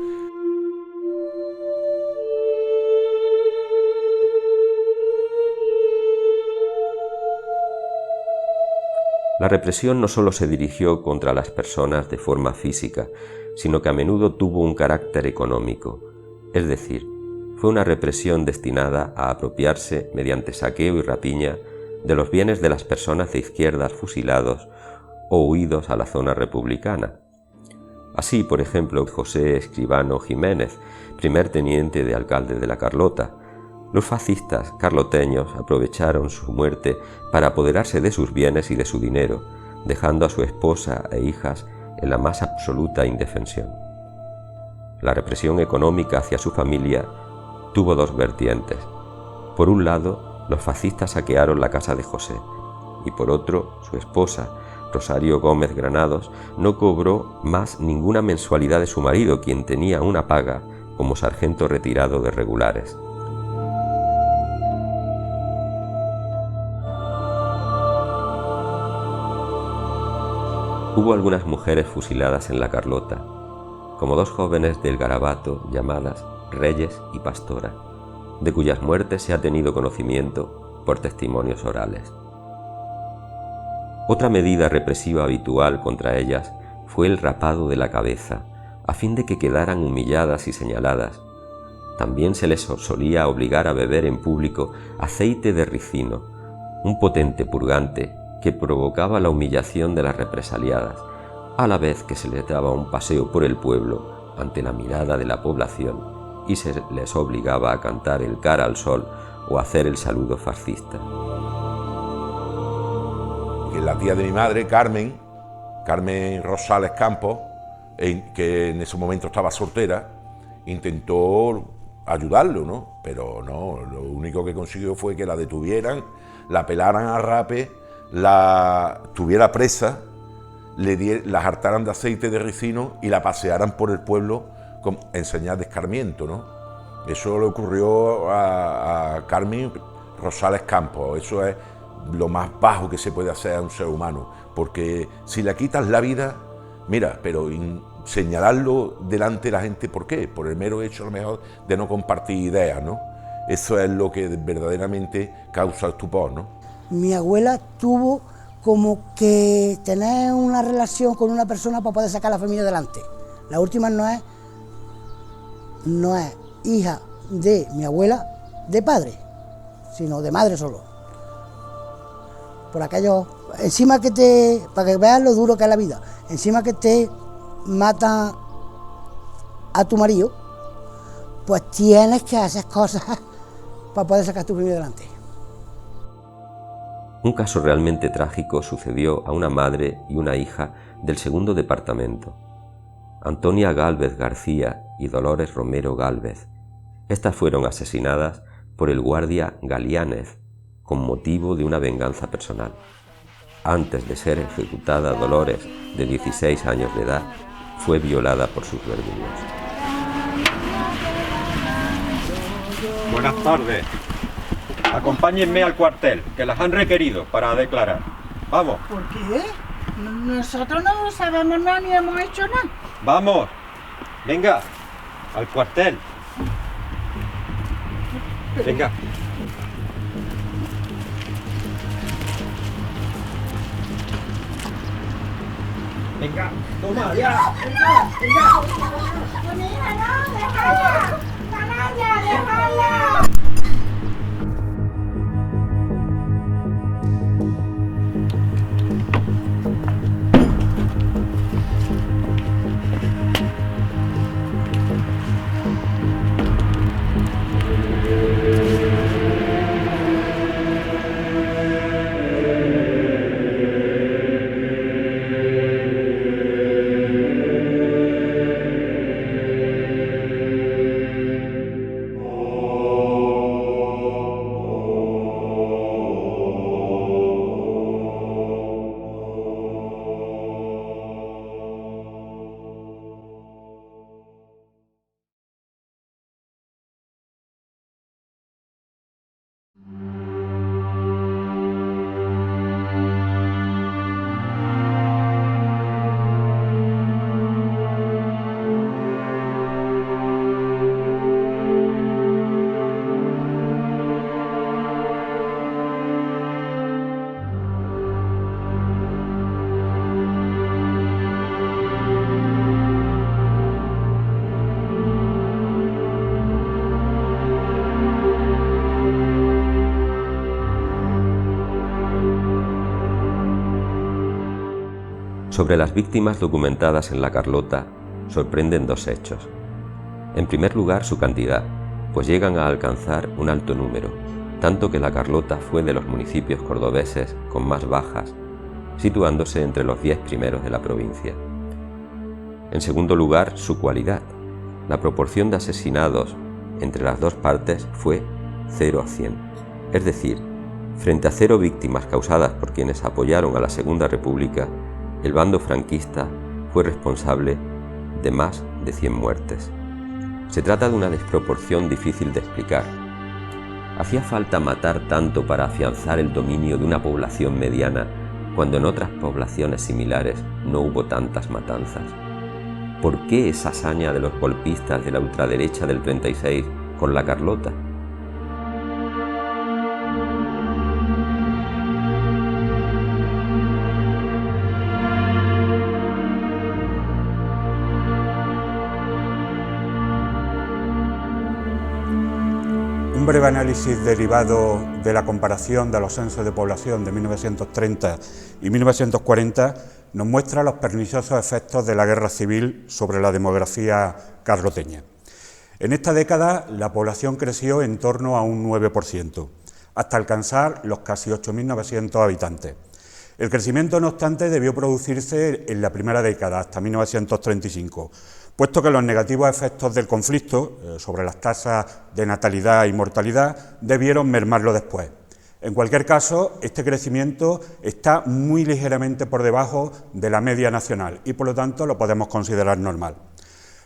La represión no solo se dirigió contra las personas de forma física, sino que a menudo tuvo un carácter económico, es decir, fue una represión destinada a apropiarse, mediante saqueo y rapiña, de los bienes de las personas de izquierdas fusilados o huidos a la zona republicana. Así, por ejemplo, José Escribano Jiménez, primer teniente de alcalde de La Carlota. Los fascistas carloteños aprovecharon su muerte para apoderarse de sus bienes y de su dinero, dejando a su esposa e hijas en la más absoluta indefensión. La represión económica hacia su familia tuvo dos vertientes. Por un lado, los fascistas saquearon la casa de José, y por otro, su esposa, Rosario Gómez Granados, no cobró más ninguna mensualidad de su marido, quien tenía una paga como sargento retirado de regulares. Hubo algunas mujeres fusiladas en La Carlota, como dos jóvenes del Garabato llamadas Reyes y Pastora, de cuyas muertes se ha tenido conocimiento por testimonios orales. Otra medida represiva habitual contra ellas fue el rapado de la cabeza, a fin de que quedaran humilladas y señaladas. También se les solía obligar a beber en público aceite de ricino, un potente purgante que provocaba la humillación de las represaliadas, a la vez que se les daba un paseo por el pueblo ante la mirada de la población y se les obligaba a cantar el Cara al Sol o hacer el saludo fascista. La tía de mi madre, Carmen Rosales Campos, que en ese momento estaba soltera, intentó ayudarlo, ¿no? Pero no, lo único que consiguió fue que la detuvieran, la pelaran a rape, la tuviera presa, la hartaran de aceite de ricino y la pasearan por el pueblo en señal de escarmiento, ¿no? Eso le ocurrió a Carmen Rosales Campos. Eso es lo más bajo que se puede hacer a un ser humano, porque si le quitas la vida, mira, pero señalarlo delante de la gente, ¿por qué? Por el mero hecho a lo mejor de no compartir ideas, ¿no? Eso es lo que verdaderamente causa estupor, ¿no? Mi abuela tuvo como que tener una relación con una persona para poder sacar a la familia adelante. La última no es hija de mi abuela de padre, sino de madre solo. Por aquello, encima que para que veas lo duro que es la vida, encima que te matan a tu marido, pues tienes que hacer cosas para poder sacar a tu familia adelante. Un caso realmente trágico sucedió a una madre y una hija del segundo departamento, Antonia Gálvez García y Dolores Romero Gálvez. Estas fueron asesinadas por el guardia Galiánez con motivo de una venganza personal. Antes de ser ejecutada, Dolores, de 16 años de edad, fue violada por sus verdugos. Buenas tardes. Acompáñenme al cuartel, que las han requerido para declarar. Vamos. ¿Por qué? Nosotros no sabemos nada ni hemos hecho nada. Vamos. Venga, al cuartel. Venga. Venga, toma, ya. Venga. Mi hija, no, déjala. Canalla, déjala. Sobre las víctimas documentadas en la Carlota sorprenden dos hechos. En primer lugar, su cantidad, pues llegan a alcanzar un alto número, tanto que la Carlota fue de los municipios cordobeses con más bajas, situándose entre los 10 primeros de la provincia. En segundo lugar, su cualidad. La proporción de asesinados entre las dos partes fue 0 a 100, es decir, frente a 0 víctimas causadas por quienes apoyaron a la Segunda República, el bando franquista fue responsable de más de 100 muertes. Se trata de una desproporción difícil de explicar. ¿Hacía falta matar tanto para afianzar el dominio de una población mediana cuando en otras poblaciones similares no hubo tantas matanzas? ¿Por qué esa hazaña de los golpistas de la ultraderecha del 36 con la Carlota? Un breve análisis derivado de la comparación de los censos de población de 1930 y 1940 nos muestra los perniciosos efectos de la guerra civil sobre la demografía carloteña. En esta década la población creció en torno a un 9%, hasta alcanzar los casi 8.900 habitantes. El crecimiento, no obstante, debió producirse en la primera década, hasta 1935, puesto que los negativos efectos del conflicto sobre las tasas de natalidad y mortalidad debieron mermarlo después. En cualquier caso, este crecimiento está muy ligeramente por debajo de la media nacional y, por lo tanto, lo podemos considerar normal.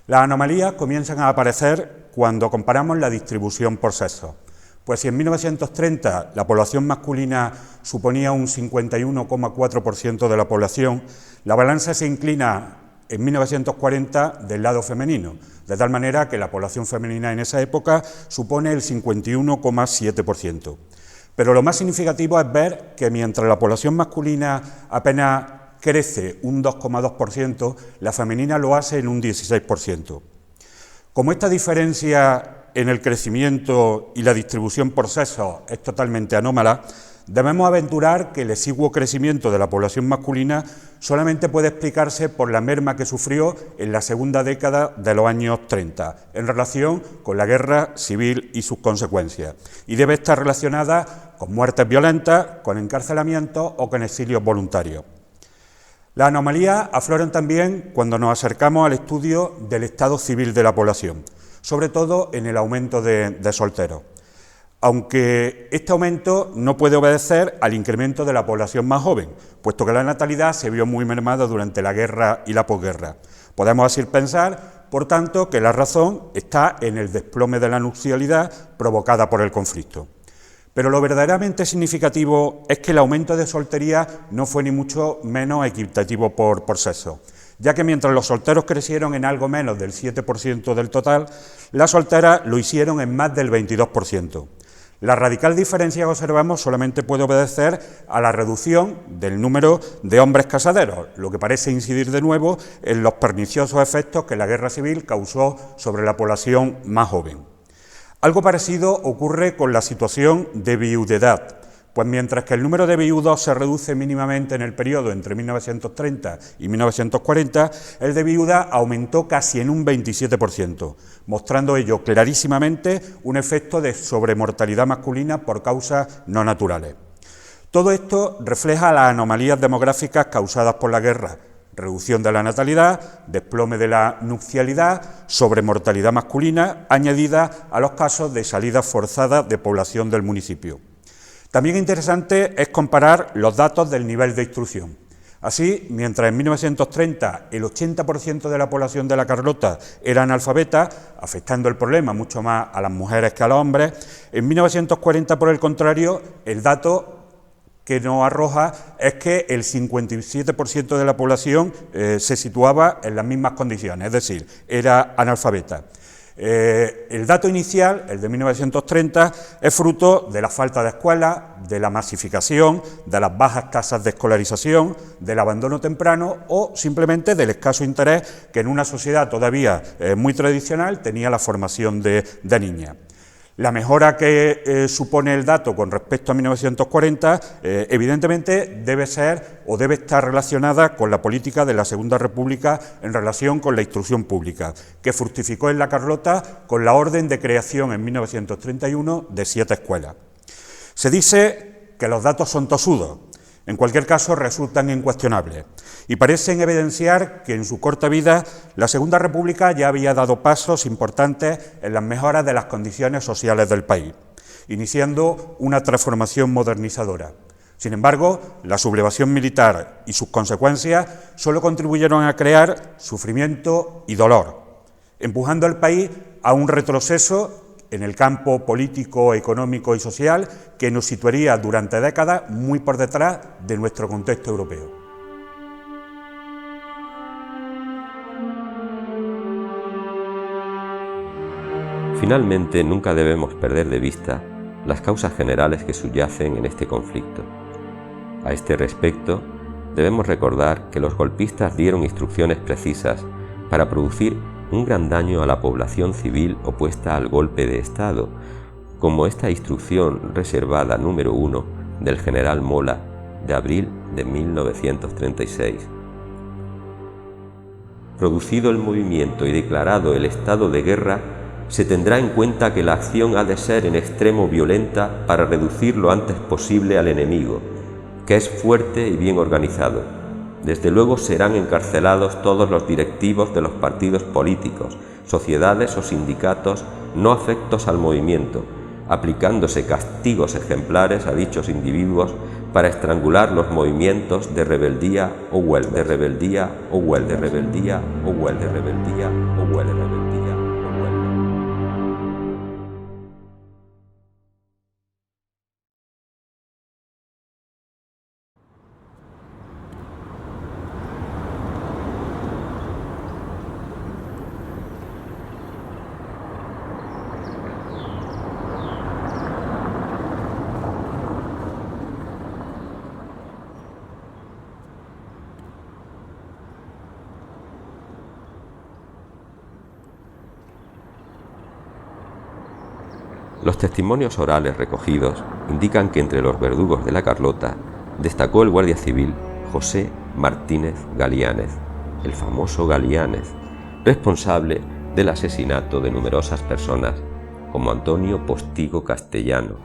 Las anomalías comienzan a aparecer cuando comparamos la distribución por sexo. Pues si en 1930 la población masculina suponía un 51,4% de la población, la balanza se inclina en 1940 del lado femenino, de tal manera que la población femenina en esa época supone el 51,7%. Pero lo más significativo es ver que mientras la población masculina apenas crece un 2,2%, la femenina lo hace en un 16%. Como esta diferencia en el crecimiento y la distribución por sexo es totalmente anómala, debemos aventurar que el exiguo crecimiento de la población masculina solamente puede explicarse por la merma que sufrió en la segunda década de los años 30, en relación con la guerra civil y sus consecuencias, y debe estar relacionada con muertes violentas, con encarcelamientos o con exilios voluntarios. Las anomalías afloran también cuando nos acercamos al estudio del estado civil de la población, sobre todo en el aumento de solteros, aunque este aumento no puede obedecer al incremento de la población más joven, puesto que la natalidad se vio muy mermada durante la guerra y la posguerra. Podemos así pensar, por tanto, que la razón está en el desplome de la nupcialidad provocada por el conflicto. Pero lo verdaderamente significativo es que el aumento de soltería no fue ni mucho menos equitativo por sexo, ya que mientras los solteros crecieron en algo menos del 7% del total, las solteras lo hicieron en más del 22%. La radical diferencia que observamos solamente puede obedecer a la reducción del número de hombres casaderos, lo que parece incidir de nuevo en los perniciosos efectos que la guerra civil causó sobre la población más joven. Algo parecido ocurre con la situación de viudedad, pues mientras que el número de viudos se reduce mínimamente en el periodo entre 1930 y 1940, el de viudas aumentó casi en un 27%, mostrando ello clarísimamente un efecto de sobremortalidad masculina por causas no naturales. Todo esto refleja las anomalías demográficas causadas por la guerra: reducción de la natalidad, desplome de la nupcialidad, sobremortalidad masculina, añadida a los casos de salida forzada de población del municipio. También interesante es comparar los datos del nivel de instrucción. Así, mientras en 1930 el 80% de la población de la Carlota era analfabeta, afectando el problema mucho más a las mujeres que a los hombres, en 1940, por el contrario, el dato que nos arroja es que el 57% de la población se situaba en las mismas condiciones, es decir, era analfabeta. El dato inicial, el de 1930, es fruto de la falta de escuelas, de la masificación, de las bajas tasas de escolarización, del abandono temprano o simplemente del escaso interés que en una sociedad todavía muy tradicional tenía la formación de niñas. La mejora que supone el dato con respecto a 1940, evidentemente debe ser o debe estar relacionada con la política de la Segunda República en relación con la instrucción pública, que fructificó en la Carlota con la orden de creación en 1931 de 7 escuelas. Se dice que los datos son tosudos. En cualquier caso, resultan incuestionables y parecen evidenciar que en su corta vida la Segunda República ya había dado pasos importantes en las mejoras de las condiciones sociales del país, iniciando una transformación modernizadora. Sin embargo, la sublevación militar y sus consecuencias solo contribuyeron a crear sufrimiento y dolor, empujando al país a un retroceso en el campo político, económico y social que nos situaría durante décadas muy por detrás de nuestro contexto europeo. Finalmente, nunca debemos perder de vista las causas generales que subyacen en este conflicto. A este respecto, debemos recordar que los golpistas dieron instrucciones precisas para producir un gran daño a la población civil opuesta al golpe de Estado, como esta instrucción reservada número 1 del general Mola de abril de 1936. Producido el movimiento y declarado el estado de guerra, se tendrá en cuenta que la acción ha de ser en extremo violenta para reducir lo antes posible al enemigo, que es fuerte y bien organizado. Desde luego serán encarcelados todos los directivos de los partidos políticos, sociedades o sindicatos no afectos al movimiento, aplicándose castigos ejemplares a dichos individuos para estrangular los movimientos de rebeldía o huelga, de rebeldía o huelga, de rebeldía o huelga, de rebeldía o huelga, de rebeldía o huelga. Los testimonios orales recogidos indican que entre los verdugos de la Carlota destacó el guardia civil José Martínez Galiánez, el famoso Galiánez, responsable del asesinato de numerosas personas, como Antonio Postigo Castellano,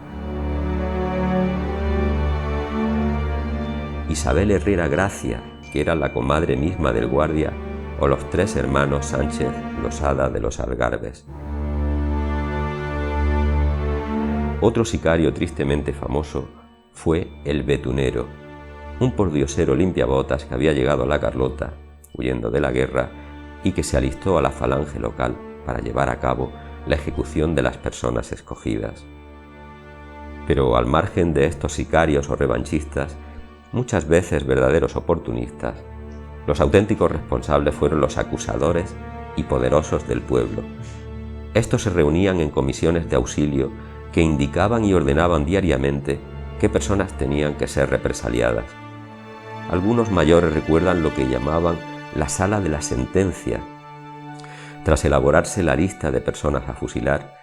Isabel Herrera Gracia, que era la comadre misma del guardia, o los 3 hermanos Sánchez Losada de los Algarbes. Otro sicario tristemente famoso fue el Betunero, un pordiosero limpiabotas que había llegado a la Carlota, huyendo de la guerra, y que se alistó a la falange local para llevar a cabo la ejecución de las personas escogidas. Pero al margen de estos sicarios o revanchistas, muchas veces verdaderos oportunistas, los auténticos responsables fueron los acusadores y poderosos del pueblo. Estos se reunían en comisiones de auxilio que indicaban y ordenaban diariamente qué personas tenían que ser represaliadas. Algunos mayores recuerdan lo que llamaban la sala de la sentencia. Tras elaborarse la lista de personas a fusilar,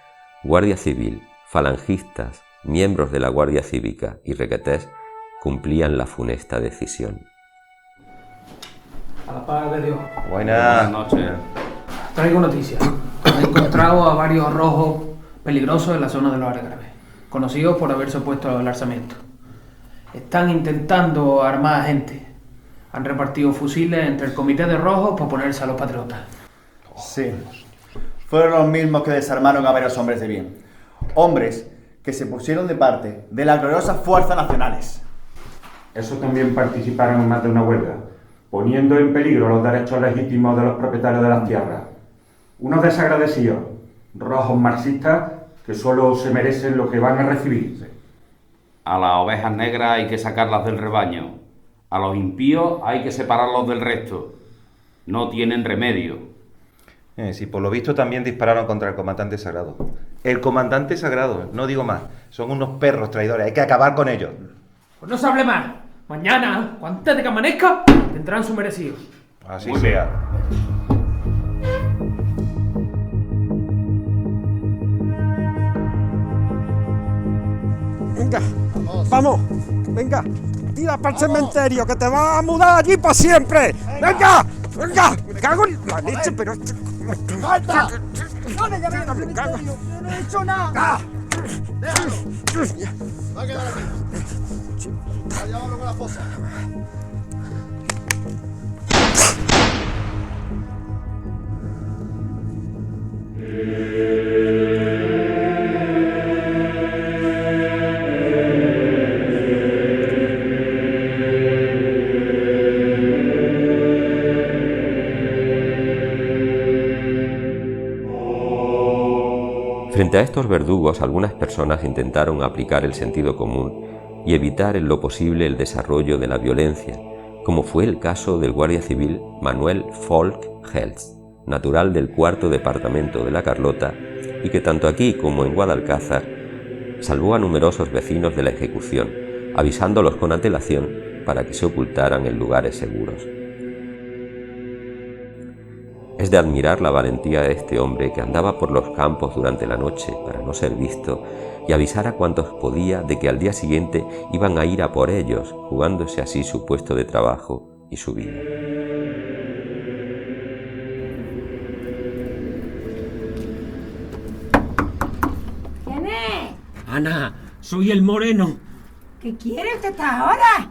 guardia civil, falangistas, miembros de la Guardia Cívica y requetés cumplían la funesta decisión. A la paz de Dios. Buenas noches. Traigo noticias. He encontrado a varios rojos peligrosos en la zona de los Algarbes, conocidos por haberse opuesto al alzamiento. Están intentando armar a gente. Han repartido fusiles entre el comité de rojos para oponerse a los patriotas. Sí, fueron los mismos que desarmaron a varios hombres de bien. Hombres que se pusieron de parte de las gloriosas fuerzas nacionales. Esos también participaron en más de una huelga, poniendo en peligro los derechos legítimos de los propietarios de las tierras. Unos desagradecidos, rojos marxistas, que solo se merecen lo que van a recibir. A las ovejas negras hay que sacarlas del rebaño. A los impíos hay que separarlos del resto. No tienen remedio. Sí, por lo visto también dispararon contra el comandante sagrado. El comandante sagrado, no digo más. Son unos perros traidores, hay que acabar con ellos. Pues no se hable más. Mañana, antes de que amanezca, tendrán su merecido. Así sea. Venga, vamos, venga, tira para el cementerio, que te vas a mudar allí para siempre. Venga, venga, me cago en la leche, pero... ¡Falta! ¡No me llames al cementerio! ¡Yo no he hecho nada! ¡Déjalo! Va a quedar aquí. Va a llevarlo con la fosa. Frente a estos verdugos, algunas personas intentaron aplicar el sentido común y evitar en lo posible el desarrollo de la violencia, como fue el caso del guardia civil Manuel Folch Helst, natural del 4º departamento de la Carlota, y que tanto aquí como en Guadalcázar salvó a numerosos vecinos de la ejecución, avisándolos con antelación para que se ocultaran en lugares seguros. Es de admirar la valentía de este hombre que andaba por los campos durante la noche para no ser visto y avisar a cuantos podía de que al día siguiente iban a ir a por ellos, jugándose así su puesto de trabajo y su vida. ¿Quién es? Ana, soy el Moreno. ¿Qué quiere usted esta hora?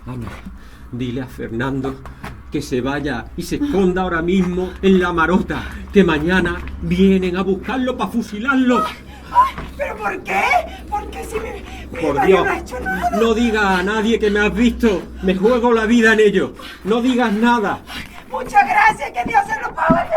Ana, dile a Fernando que se vaya y se esconda ahora mismo en la Marota, que mañana vienen a buscarlo para fusilarlo. ¿Pero por qué? Porque si mi Por marido Dios, no ha hecho nada. no digas a nadie que me has visto. Me juego la vida en ello. No digas nada. Muchas gracias, que Dios se lo pague.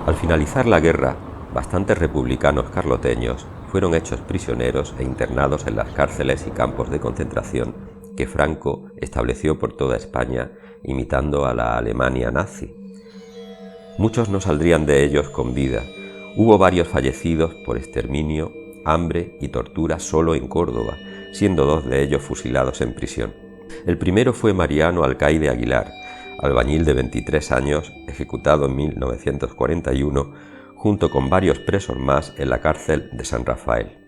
Al finalizar la guerra, bastantes republicanos carloteños fueron hechos prisioneros e internados en las cárceles y campos de concentración que Franco estableció por toda España, imitando a la Alemania nazi. Muchos no saldrían de ellos con vida. Hubo varios fallecidos por exterminio, hambre y tortura solo en Córdoba, siendo 2 de ellos fusilados en prisión. El primero fue Mariano Alcaide Aguilar, albañil de 23 años, ejecutado en 1941, junto con varios presos más en la cárcel de San Rafael.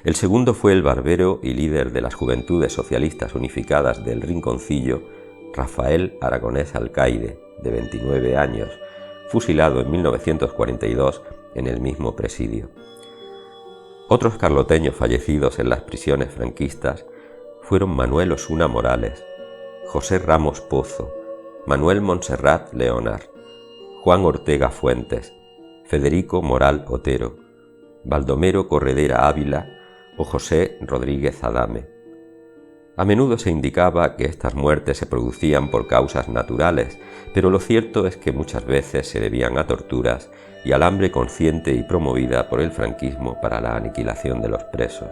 El segundo fue el barbero y líder de las Juventudes Socialistas Unificadas del Rinconcillo, Rafael Aragonés Alcaide, de 29 años, fusilado en 1942 en el mismo presidio. Otros carloteños fallecidos en las prisiones franquistas fueron Manuel Osuna Morales, José Ramos Pozo, Manuel Montserrat Leonard, Juan Ortega Fuentes, Federico Moral Otero, Baldomero Corredera Ávila o José Rodríguez Adame. A menudo se indicaba que estas muertes se producían por causas naturales, pero lo cierto es que muchas veces se debían a torturas y al hambre consciente y promovida por el franquismo para la aniquilación de los presos.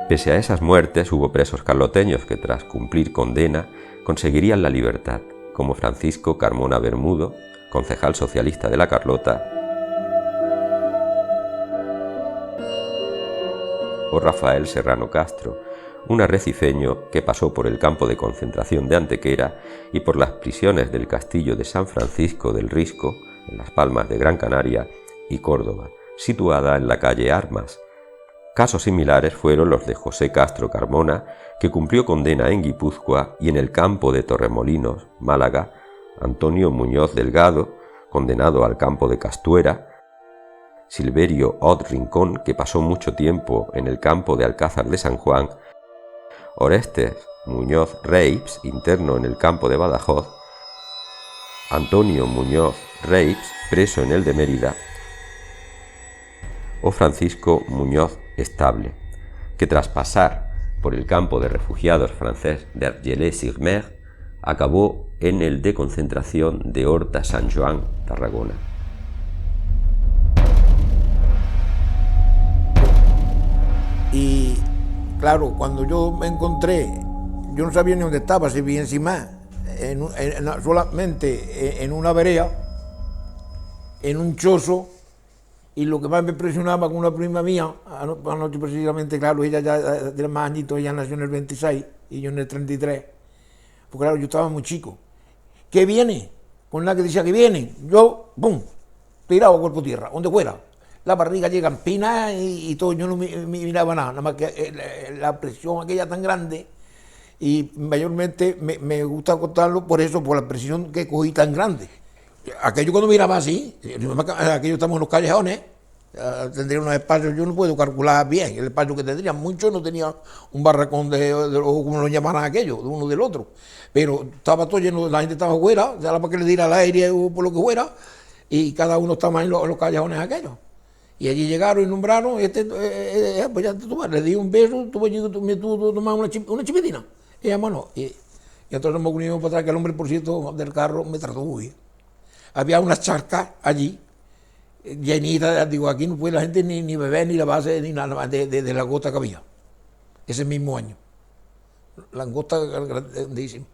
Pese a esas muertes, hubo presos carloteños que tras cumplir condena conseguirían la libertad, como Francisco Carmona Bermudo, concejal socialista de la Carlota, o Rafael Serrano Castro, un arrecifeño que pasó por el campo de concentración de Antequera y por las prisiones del castillo de San Francisco del Risco, en Las Palmas de Gran Canaria, y Córdoba, situada en la calle Armas. Casos similares fueron los de José Castro Carmona, que cumplió condena en Guipúzcoa, y en el campo de Torremolinos, Málaga, Antonio Muñoz Delgado, condenado al campo de Castuera, Silverio Ot Rincón, que pasó mucho tiempo en el campo de Alcázar de San Juan, Orestes Muñoz Reips, interno en el campo de Badajoz, Antonio Muñoz Reips, preso en el de Mérida, o Francisco Muñoz Estable, que tras pasar por el campo de refugiados francés de Argelès-sur-Mer, acabó en el de concentración de Horta Sant Joan, Tarragona. Y claro, cuando yo me encontré, yo no sabía ni dónde estaba, si vi encima, solamente en una vereda, en un chozo, y lo que más me impresionaba con una prima mía, anoche precisamente, claro, ella ya tiene más añitos, ella nació en el 26 y yo en el 33, pues claro, yo estaba muy chico. ¿Qué viene? Con la que decía que viene, yo, ¡pum!, tirado a cuerpo tierra, donde fuera. La barriga llega en pina y todo, yo no miraba nada más que la presión aquella tan grande, y mayormente me gusta contarlo por eso, por la presión que cogí tan grande. Aquello cuando miraba así, aquello estamos en los callejones, tendría unos espacios, yo no puedo calcular bien el espacio que tendría, mucho no tenía un barracón o como lo llamaran aquello, de uno del otro, pero estaba todo lleno, la gente estaba fuera, ya para que le diera al aire o por lo que fuera, y cada uno estaba en los callejones aquellos. Y allí llegaron y nombraron, pues ya le di un beso, tú tomas una chipitina. Y hermano, y entonces nos unimos para atrás, que el hombre, por cierto, del carro me trató muy bien. Había unas charcas allí, llenitas, digo, aquí no puede la gente ni beber, ni lavarse, ni nada de la gota que había. Ese mismo año. Langosta grandísima.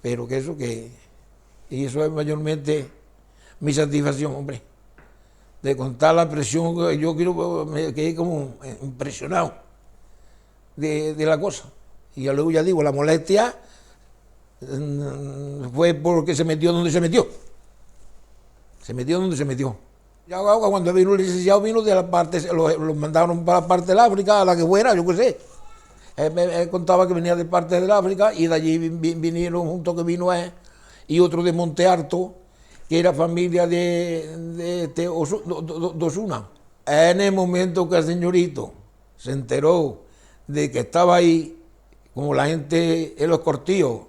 Pero que eso y eso es mayormente mi satisfacción, hombre. De contar la presión, yo me quedé como impresionado de la cosa. Y luego ya digo, la molestia fue porque se metió donde se metió. Se metió donde se metió. Ya cuando vino el licenciado, vino de la parte, lo mandaron para la parte del África, a la que fuera, yo qué sé. Él contaba que venía de parte del África y de allí vinieron juntos, que vino él y otro de Monte Alto, que era familia de Osuna. En el momento que el señorito se enteró de que estaba ahí, como la gente en los cortillos,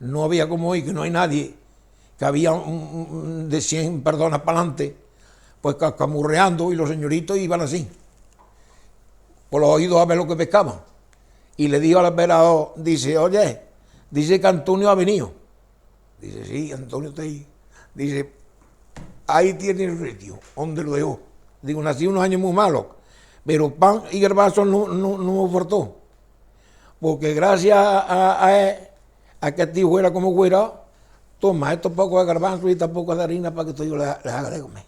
no había como hoy, que no hay nadie, que había de 100 personas para adelante, pues camurreando, y los señoritos iban así, por los oídos a ver lo que pescaban. Y le dijo al velador, dice, oye, dice que Antonio ha venido. Dice, sí, Antonio está ahí. Dice, ahí tiene el sitio, donde lo dejó. Digo, nací unos años muy malos, pero pan y garbanzo no me faltó. Porque gracias a él, a que el tío fuera como fuera, toma estos pocos de garbanzo y estos pocos de harina para que esto yo les haga de comer.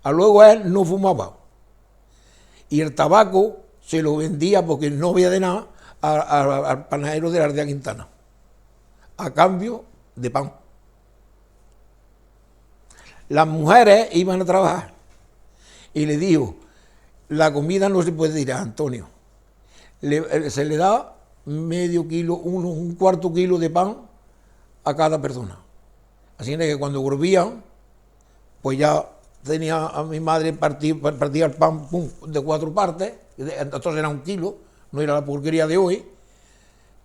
A luego él no fumaba. Y el tabaco se lo vendía, porque no había de nada, al panadero de la Aldea Quintana, a cambio de pan. Las mujeres iban a trabajar y le dijo, la comida no se puede tirar, Antonio. Se le da medio kilo, un cuarto kilo de pan a cada persona. Así que cuando volvían, pues ya tenía a mi madre partía el pan de 4 partes, entonces era 1 kilo, no era la porquería de hoy,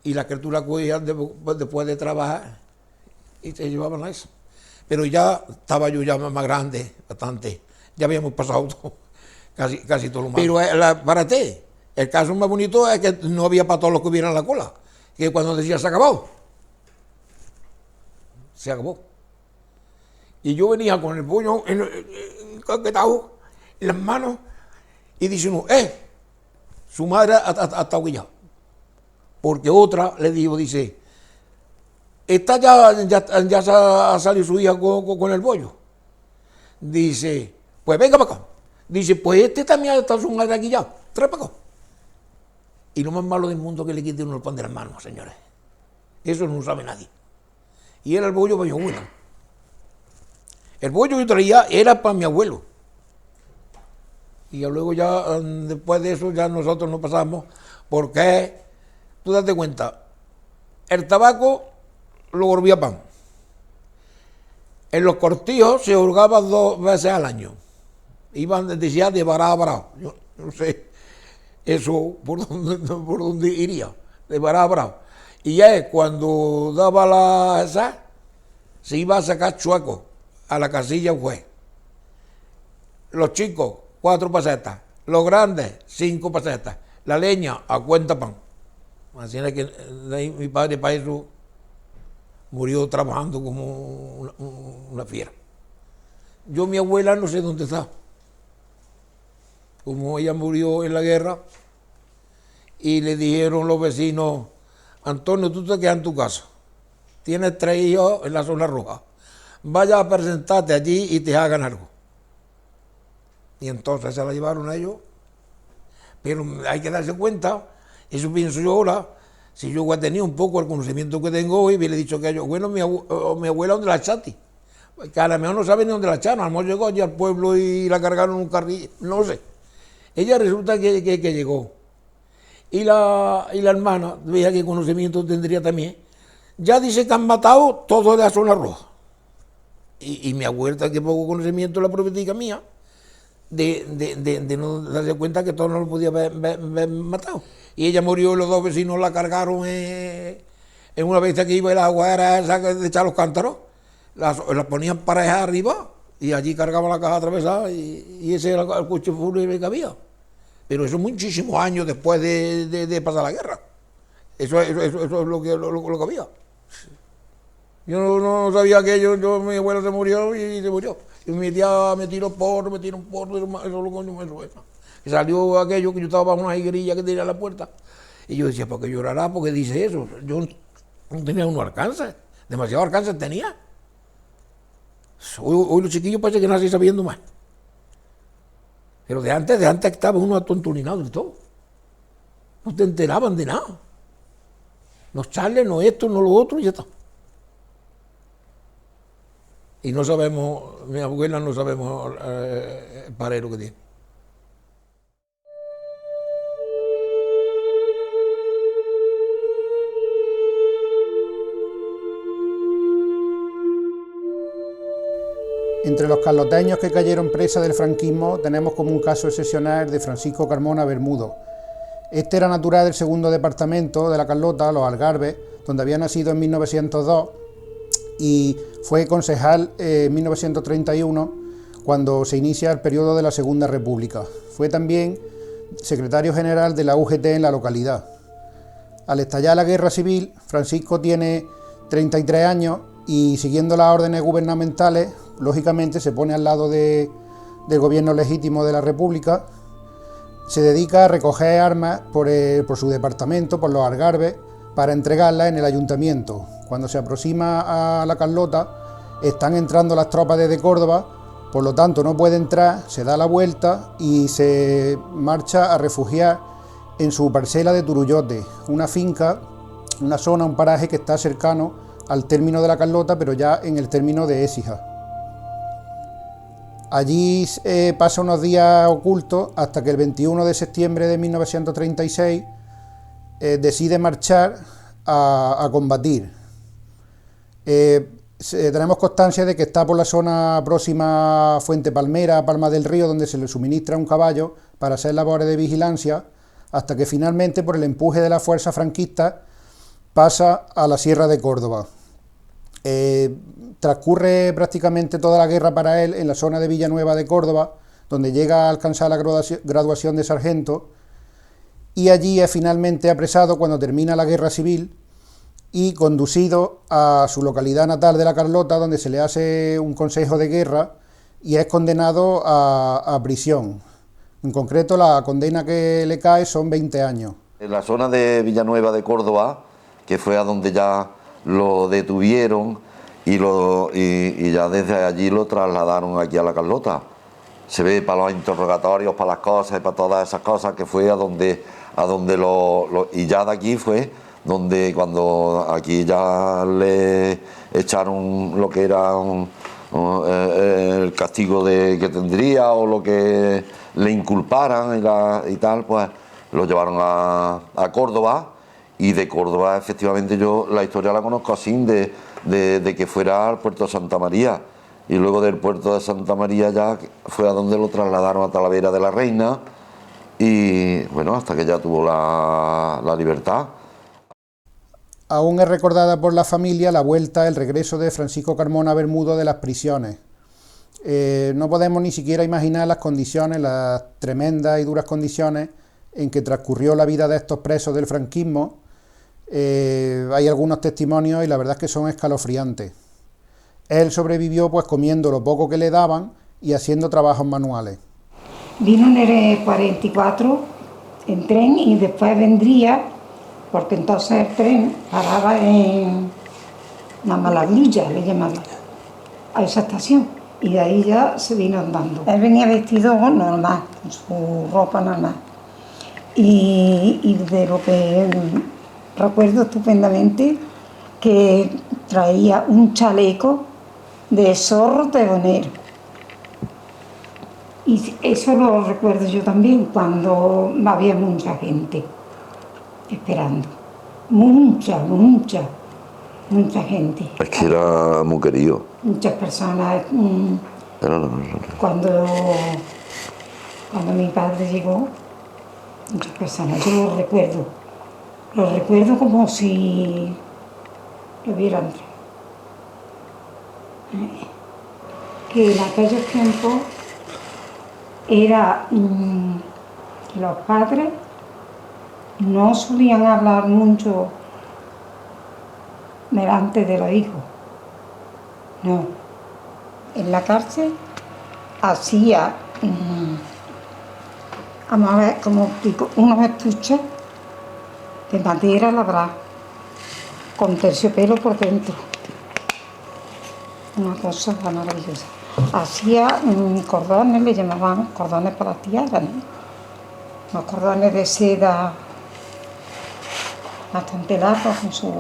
y la criatura cogía después de trabajar y se llevaban a eso. Pero ya estaba yo ya más grande, bastante, ya habíamos pasado todo, casi todo lo malo. Pero para ti, el caso más bonito es que no había para todos los que hubieran la cola, que cuando decía se acabó, se acabó. Y yo venía con el puño encaquetado en las manos y dice uno, su madre ha estado ya. Porque otra le dijo, dice, esta ya ha salido su hija con el bollo. Dice, pues venga para acá. Dice, pues este también está su madre aquí ya, trae para acá. Y lo más malo del mundo es que le quite uno el pan de las manos, señores. Eso no lo sabe nadie. Y era el bollo para mi abuela. El bollo que yo traía era para mi abuelo. Y luego ya, después de eso, ya nosotros no pasamos, porque, tú date cuenta, el tabaco lo volvía pan. En los cortijos se hurgaba 2 veces al año. Iban, decía, de varado a varado. Yo no sé eso por dónde iría, de varado a varado. Y ya cuando daba esa, se iba a sacar chueco a la casilla juez. Los chicos, 4 pesetas. Los grandes, 5 pesetas. La leña, a cuenta pan. Así es que mi padre para eso murió trabajando como una fiera. Yo, mi abuela, no sé dónde está. Como ella murió en la guerra, y le dijeron los vecinos: Antonio, tú te quedas en tu casa. Tienes 3 hijos en la zona roja. Vaya a presentarte allí y te hagan algo. Y entonces se la llevaron a ellos. Pero hay que darse cuenta, eso pienso yo ahora, si yo hubiera tenido un poco el conocimiento que tengo hoy, hubiera dicho que yo, bueno, mi abuela, ¿dónde la echaste? Que a lo mejor no sabe ni dónde la echaron, a lo mejor llegó allí al pueblo y la cargaron en un carril, no sé. Ella resulta que llegó. Y la hermana, veía qué conocimiento tendría también, ya dice que han matado todos de la zona roja. Y mi abuela, que poco conocimiento la profetica mía, de no darse cuenta que todos no lo podía haber matado. Y ella murió y los 2 vecinos la cargaron en una bestia que iba el agua, era esa de echar los cántaros, las ponían parejas arriba y allí cargaban la caja atravesada y ese era el coche fúnebre que había. Pero eso muchísimos años después de pasar la guerra. Eso es lo que había. Yo no sabía que mi abuelo se murió y se murió. Y mi tía me tiró porro, eso y salió aquello que yo estaba bajo una higuerilla que tenía en la puerta. Y yo decía, ¿por qué llorará? ¿Por qué dice eso? Yo no tenía unos alcances, demasiado alcances tenía. Hoy los chiquillos parece que nacen sabiendo más. Pero de antes estaba uno atontulinado de todo. No te enteraban de nada. No charles, no esto, no lo otro, y ya está. Y no sabemos, mi abuela no sabemos el parero que tiene. Entre los carloteños que cayeron presa del franquismo tenemos como un caso excepcional de Francisco Carmona Bermudo. Este era natural del segundo departamento de la Carlota, Los Algarbes, donde había nacido en 1902 y fue concejal en 1931 cuando se inicia el periodo de la Segunda República. Fue también secretario general de la UGT en la localidad. Al estallar la Guerra Civil, Francisco tiene 33 años y siguiendo las órdenes gubernamentales, lógicamente se pone al lado del gobierno legítimo de la República, se dedica a recoger armas por su departamento, por Los Algarbes, para entregarlas en el ayuntamiento. Cuando se aproxima a la Carlota, están entrando las tropas desde Córdoba, por lo tanto no puede entrar, se da la vuelta y se marcha a refugiar en su parcela de Turullote, una finca, una zona, un paraje que está cercano al término de la Carlota, pero ya en el término de Écija. Allí pasa unos días ocultos hasta que el 21 de septiembre de 1936 decide marchar a combatir. Tenemos constancia de que está por la zona próxima a Fuente Palmera, Palma del Río, donde se le suministra un caballo para hacer labores de vigilancia, hasta que finalmente, por el empuje de la fuerza franquista, pasa a la Sierra de Córdoba. Transcurre prácticamente toda la guerra para él en la zona de Villanueva de Córdoba, donde llega a alcanzar la graduación de sargento, y allí es finalmente apresado cuando termina la guerra civil y conducido a su localidad natal de la Carlota, donde se le hace un consejo de guerra y es condenado a prisión. En concreto, la condena que le cae son 20 años. En la zona de Villanueva de Córdoba, que fue a donde ya lo detuvieron y ya desde allí lo trasladaron aquí a la Carlota. Se ve para los interrogatorios, para las cosas y para todas esas cosas, que fue a donde y ya de aquí fue donde cuando aquí ya le echaron lo que era el castigo que tendría o lo que le inculparan y tal, pues lo llevaron a Córdoba. Y de Córdoba, efectivamente, yo la historia la conozco así, de que fuera al puerto de Santa María. Y luego del puerto de Santa María ya fue a donde lo trasladaron a Talavera de la Reina. Y bueno, hasta que ya tuvo la libertad. Aún es recordada por la familia la vuelta, el regreso de Francisco Carmona Bermudo de las prisiones. No podemos ni siquiera imaginar las condiciones, las tremendas y duras condiciones en que transcurrió la vida de estos presos del franquismo. Hay algunos testimonios y la verdad es que son escalofriantes. Él sobrevivió pues comiendo lo poco que le daban y haciendo trabajos manuales. Vino en el 44 en tren y después vendría, porque entonces el tren paraba en la Malaguilla, le llamaban, a esa estación, y de ahí ya se vino andando. Él venía vestido normal, con su ropa normal, y de lo que recuerdo estupendamente, que traía un chaleco de zorro tejonero. Y eso lo recuerdo yo también, cuando había mucha gente esperando. Mucha gente. Es que era muy querido. Muchas personas. Cuando mi padre llegó, muchas personas, yo lo recuerdo como si lo viera antes. Que en aquellos tiempos era los padres no solían hablar mucho delante de los hijos. No. En la cárcel hacía vamos a ver, como digo, unos estuches de madera labrada con terciopelo por dentro. Una cosa maravillosa. Hacía cordones, le llamaban cordones para las tiaras, ¿no? Los cordones de seda bastante largos con su...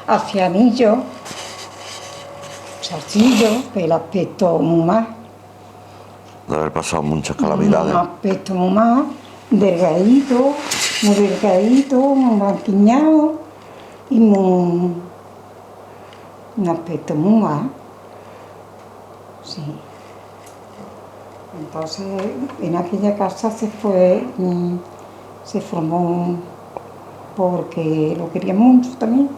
Hacía anillos, zarcillos, el aspecto muy más. De haber pasado muchas calamidades. Un aspecto muy más, delgadito, muy banquiñado y muy... un aspecto muy más. Sí. Entonces, en aquella casa se formó porque lo querían mucho también.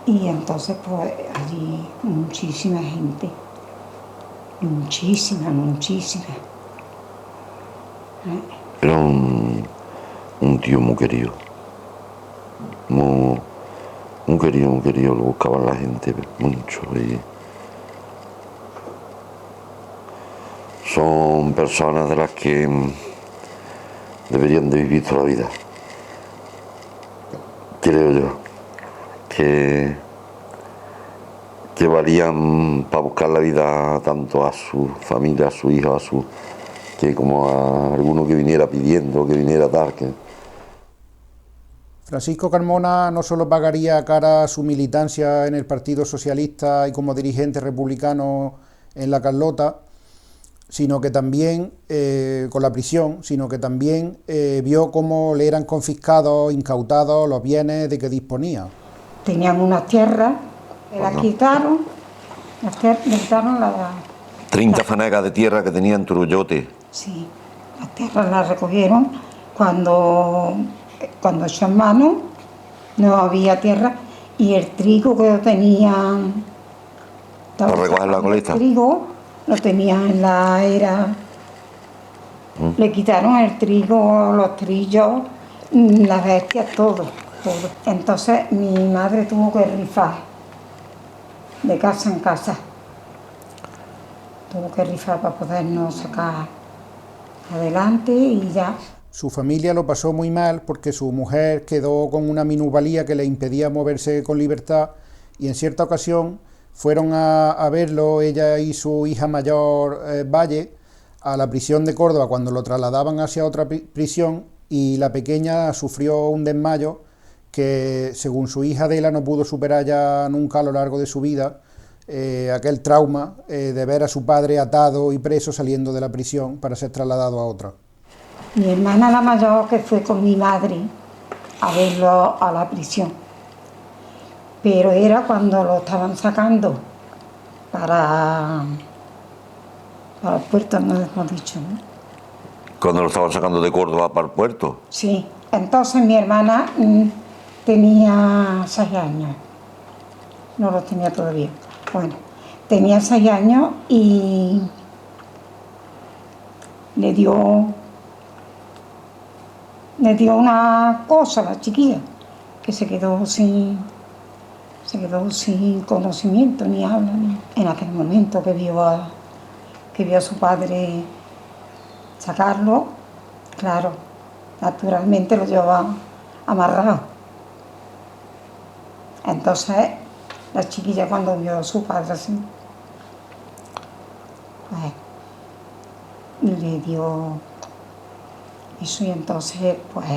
Y entonces, pues, allí muchísima gente. Muchísima. Era un tío muy querido. Muy querido, lo buscaban la gente mucho. Y son personas de las que deberían de vivir toda la vida. Creo yo que valían para buscar la vida tanto a su familia, a su hijo, que como a alguno que viniera pidiendo, que viniera tal. Francisco Carmona no solo pagaría cara a su militancia en el Partido Socialista y como dirigente republicano en la Carlota, sino que también, con la prisión, sino que también vio cómo le eran confiscados, incautados los bienes de que disponía. Tenían unas tierras, las quitaron, le quitaron la... 30 fanegas de tierra que tenía en Turullote. Sí, las tierras las recogieron cuando echó en mano, no había tierra, y el trigo que tenían... ¿Para recoger la colecta? El trigo lo tenían en la era... Le quitaron el trigo, los trillos, las bestias, todo. Entonces mi madre tuvo que rifar de casa en casa. Tuvo que rifar para podernos sacar adelante y ya. Su familia lo pasó muy mal porque su mujer quedó con una minusvalía que le impedía moverse con libertad y en cierta ocasión fueron a verlo, ella y su hija mayor Valle, a la prisión de Córdoba cuando lo trasladaban hacia otra prisión y la pequeña sufrió un desmayo que según su hija Adela no pudo superar ya nunca a lo largo de su vida, aquel trauma de ver a su padre atado y preso saliendo de la prisión para ser trasladado a otra. Mi hermana la mayor que fue con mi madre a verlo a la prisión, pero era cuando lo estaban sacando para el puerto, no hemos dicho, ¿no? Cuando lo estaban sacando de Córdoba para el puerto. Sí, entonces mi hermana tenía 6 años, no los tenía todavía. Bueno, tenía 6 años y le dio una cosa a la chiquilla, que se quedó sin conocimiento ni habla. En aquel momento que vio a su padre sacarlo, claro, naturalmente lo llevaba amarrado. Entonces la chiquilla, cuando vio a su padre así, pues le dio eso, y entonces pues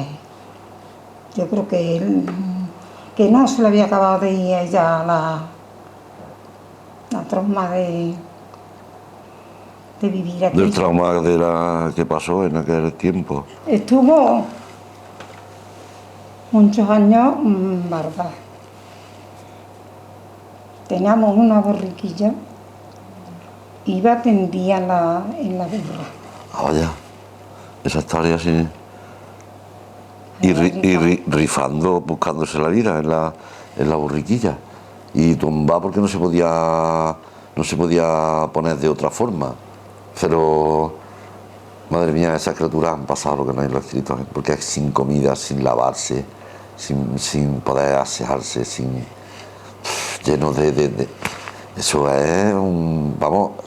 yo creo que él, que no se le había acabado de ir a ella la trauma de vivir aquí. Del trauma de la que pasó en aquel tiempo. Estuvo muchos años bárbara. Teníamos una borriquilla, iba, tendía en la guerra. Vaya, esa historia sí. Y rifando, buscándose la vida en la borriquilla. Y tumbado porque no se podía poner de otra forma. Pero, madre mía, esas criaturas han pasado lo que no hay en los escritos, porque es sin comida, sin lavarse, sin poder asearse, lleno de... Eso es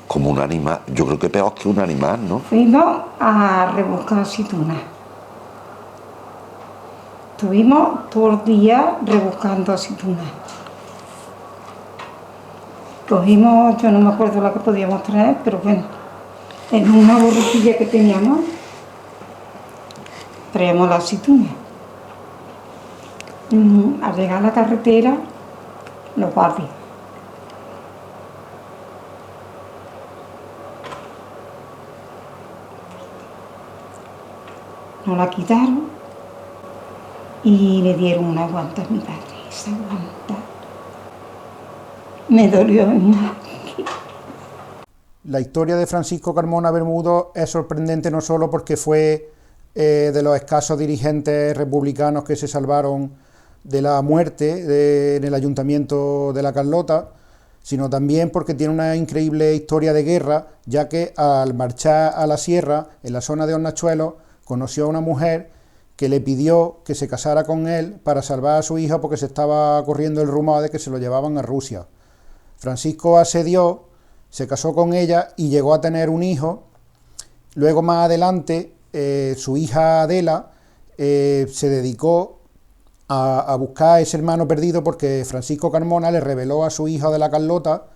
como un animal. Yo creo que peor que un animal, ¿no? Fuimos a rebuscar aceitunas. Estuvimos todo el día rebuscando aceitunas. Cogimos, yo no me acuerdo la que podíamos traer, pero bueno, en una borriquilla que teníamos, traíamos las aceitunas. Al llegar a la carretera, los guardias. Nos la quitaron y le dieron una guanta a mi padre. Esa guanta me dolió más. La historia de Francisco Carmona Bermudo es sorprendente no solo porque fue de los escasos dirigentes republicanos que se salvaron de la muerte en el ayuntamiento de La Carlota, sino también porque tiene una increíble historia de guerra, ya que al marchar a la sierra, en la zona de Hornachuelos, conoció a una mujer que le pidió que se casara con él para salvar a su hija porque se estaba corriendo el rumor de que se lo llevaban a Rusia. Francisco accedió, se casó con ella y llegó a tener un hijo. Luego, más adelante, su hija Adela se dedicó a buscar a ese hermano perdido, porque Francisco Carmona le reveló a su hija de La Carlota.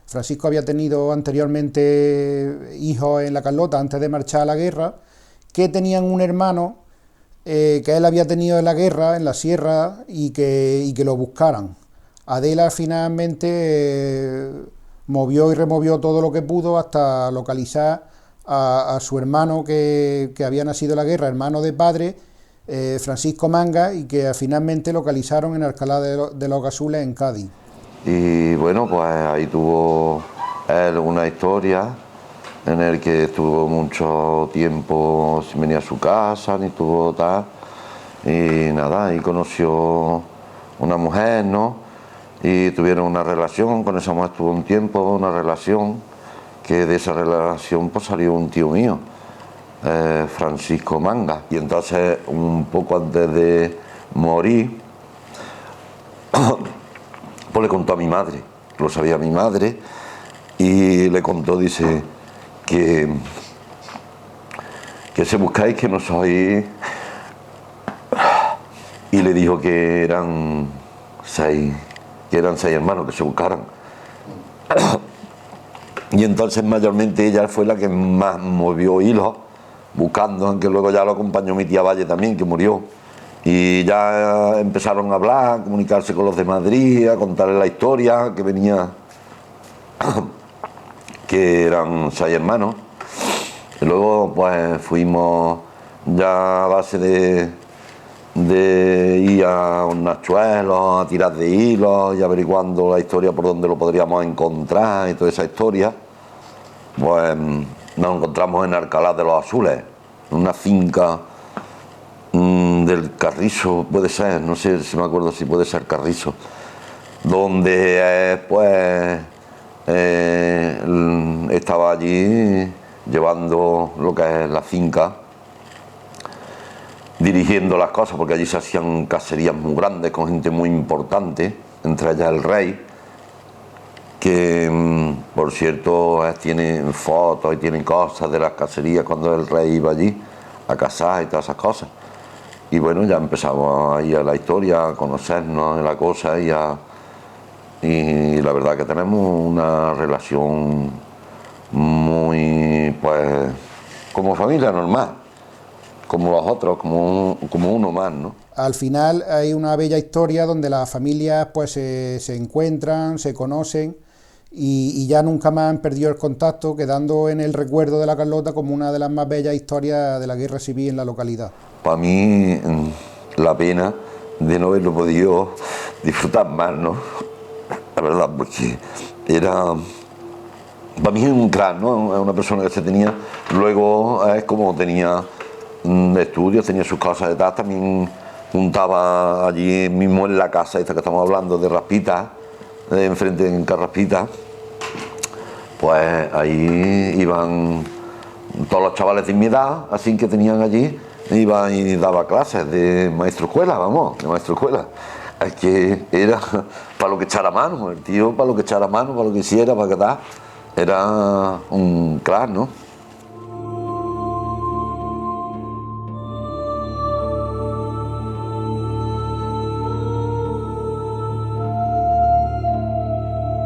Francisco había tenido anteriormente hijos en La Carlota antes de marchar a la guerra, que tenían un hermano que él había tenido en la guerra, en la sierra, y que lo buscaran. Adela finalmente movió y removió todo lo que pudo hasta localizar a su hermano que había nacido en la guerra, hermano de padre, Francisco Manga, y que finalmente localizaron en Alcalá de los Gazules, en Cádiz. Y bueno, pues ahí tuvo él una historia en el que estuvo mucho tiempo sin venir a su casa, ni estuvo tal, y nada, y conoció una mujer, ¿no? Y tuvieron una relación, con esa mujer estuvo un tiempo, una relación, que de esa relación pues salió un tío mío, Francisco Manga. Y entonces, un poco antes de morir, pues le contó a mi madre, lo sabía mi madre, y le contó, dice, que se buscáis que no sois, y le dijo que eran seis hermanos, que se buscaran. Y entonces mayormente ella fue la que más movió hilos buscando, aunque luego ya lo acompañó mi tía Valle también, que murió, y ya empezaron a hablar, a comunicarse con los de Madrid, a contarles la historia que venía, que eran 6 hermanos. Y luego pues fuimos ya a base de ir a Hornachuelos, a tirar de hilos y averiguando la historia por donde lo podríamos encontrar y toda esa historia. Pues nos encontramos en Alcalá de los Azules, en una finca del Carrizo, puede ser, no sé si me acuerdo si puede ser Carrizo, donde pues allí llevando lo que es la finca, dirigiendo las cosas, porque allí se hacían cacerías muy grandes con gente muy importante, entre ellas el rey, que por cierto tienen fotos y tienen cosas de las cacerías cuando el rey iba allí a cazar y todas esas cosas. Y bueno, ya empezamos ahí a la historia, a conocernos en la cosa y la verdad que tenemos una relación muy, pues, como familia normal, como los otros, como uno más, ¿no? Al final hay una bella historia donde las familias pues se encuentran, se conocen y ya nunca más han perdido el contacto, quedando en el recuerdo de la Carlota como una de las más bellas historias de la guerra civil en la localidad. Para mí, la pena de no haberlo podido disfrutar más, ¿no? La verdad, porque era... Para mí es un crack, ¿no? Es una persona que se tenía... Luego es como tenía estudios, tenía sus cosas de tal, también juntaba allí mismo en la casa esta que estamos hablando de Raspita, enfrente en Carraspita, pues ahí iban todos los chavales de mi edad, así que tenían allí, iba y daba clases de maestro escuela, vamos, de maestro escuela. Es que era para lo que echara mano, el tío para lo que echara mano, para lo que hiciera, para que tal, era un crack, ¿no?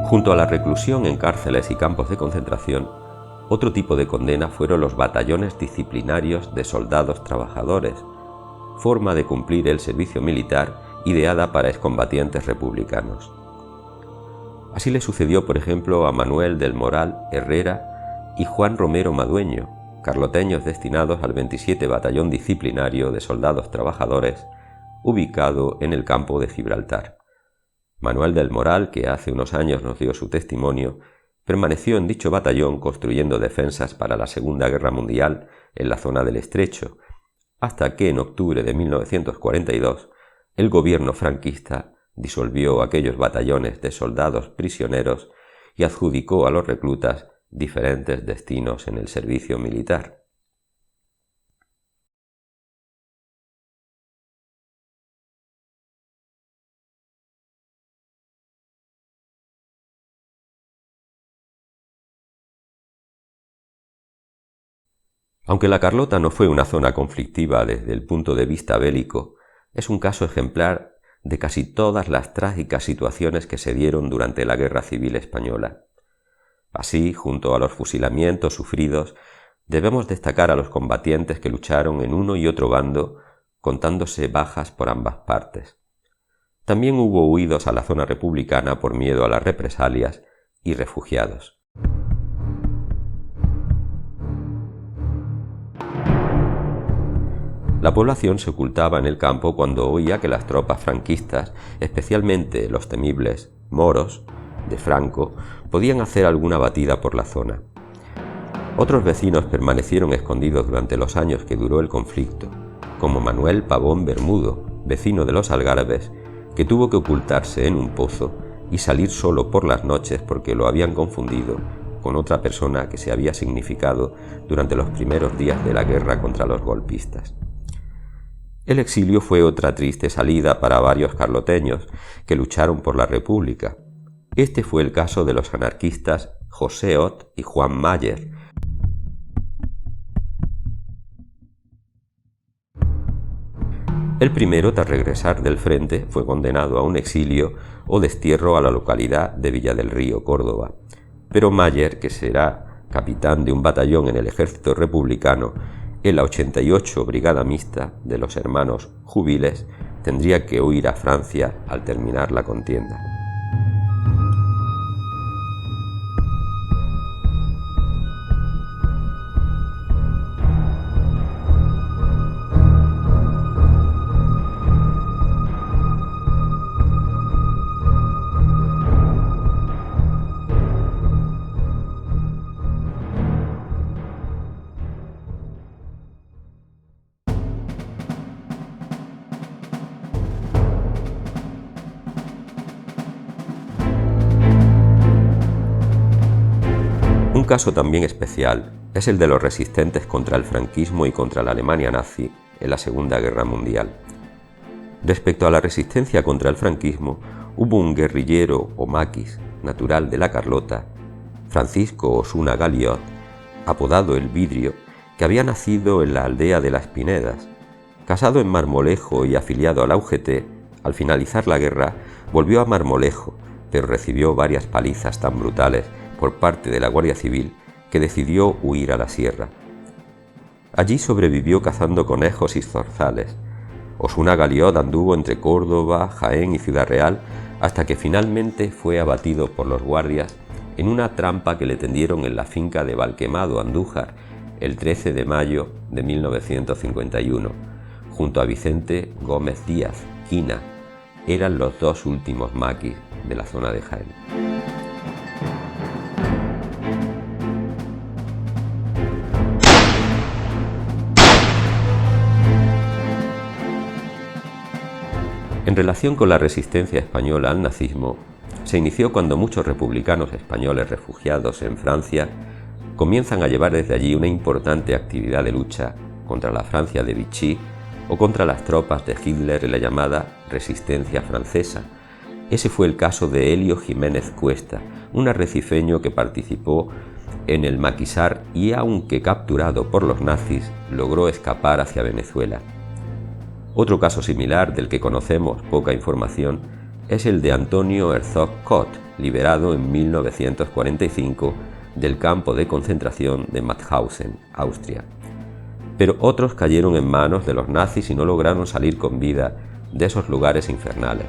Junto a la reclusión en cárceles y campos de concentración, otro tipo de condena fueron los batallones disciplinarios de soldados trabajadores, forma de cumplir el servicio militar ideada para excombatientes republicanos. Así le sucedió, por ejemplo, a Manuel del Moral Herrera y Juan Romero Madueño, carloteños destinados al 27 Batallón Disciplinario de Soldados Trabajadores, ubicado en el campo de Gibraltar. Manuel del Moral, que hace unos años nos dio su testimonio, permaneció en dicho batallón construyendo defensas para la Segunda Guerra Mundial en la zona del Estrecho, hasta que en octubre de 1942 el gobierno franquista disolvió aquellos batallones de soldados prisioneros y adjudicó a los reclutas diferentes destinos en el servicio militar. Aunque la Carlota no fue una zona conflictiva desde el punto de vista bélico, es un caso ejemplar de casi todas las trágicas situaciones que se dieron durante la Guerra Civil Española. Así, junto a los fusilamientos sufridos, debemos destacar a los combatientes que lucharon en uno y otro bando, contándose bajas por ambas partes. También hubo huidos a la zona republicana por miedo a las represalias y refugiados. La población se ocultaba en el campo cuando oía que las tropas franquistas, especialmente los temibles moros de Franco, podían hacer alguna batida por la zona. Otros vecinos permanecieron escondidos durante los años que duró el conflicto, como Manuel Pavón Bermudo, vecino de los Algarbes, que tuvo que ocultarse en un pozo y salir solo por las noches porque lo habían confundido con otra persona que se había significado durante los primeros días de la guerra contra los golpistas. El exilio fue otra triste salida para varios carloteños que lucharon por la República. Este fue el caso de los anarquistas José Ot y Juan Mayer. El primero, tras regresar del frente, fue condenado a un exilio o destierro a la localidad de Villa del Río, Córdoba. Pero Mayer, que será capitán de un batallón en el ejército republicano, en la 88 Brigada Mixta de los hermanos Jubiles, tendría que huir a Francia al terminar la contienda. caso también especial es el de los resistentes contra el franquismo y contra la Alemania nazi en la Segunda Guerra Mundial. Respecto a la resistencia contra el franquismo, hubo un guerrillero o maquis, natural de la Carlota, Francisco Osuna Galiot, apodado El Vidrio, que había nacido en la aldea de Las Pinedas. Casado en Marmolejo y afiliado a la UGT, al finalizar la guerra volvió a Marmolejo, pero recibió varias palizas tan brutales por parte de la Guardia Civil que decidió huir a la sierra. Allí sobrevivió cazando conejos y zorzales. Osuna Galiot anduvo entre Córdoba, Jaén y Ciudad Real hasta que finalmente fue abatido por los guardias en una trampa que le tendieron en la finca de Valquemado, Andújar, el 13 de mayo de 1951, junto a Vicente Gómez Díaz, Quina. Eran los dos últimos maquis de la zona de Jaén. En relación con la resistencia española al nazismo, se inició cuando muchos republicanos españoles refugiados en Francia comienzan a llevar desde allí una importante actividad de lucha contra la Francia de Vichy o contra las tropas de Hitler en la llamada Resistencia Francesa. Ese fue el caso de Helio Jiménez Cuesta, un arrecifeño que participó en el maquisar y, aunque capturado por los nazis, logró escapar hacia Venezuela. Otro caso similar del que conocemos poca información es el de Antonio Herzog Koch, liberado en 1945 del campo de concentración de Mauthausen, Austria. Pero otros cayeron en manos de los nazis y no lograron salir con vida de esos lugares infernales,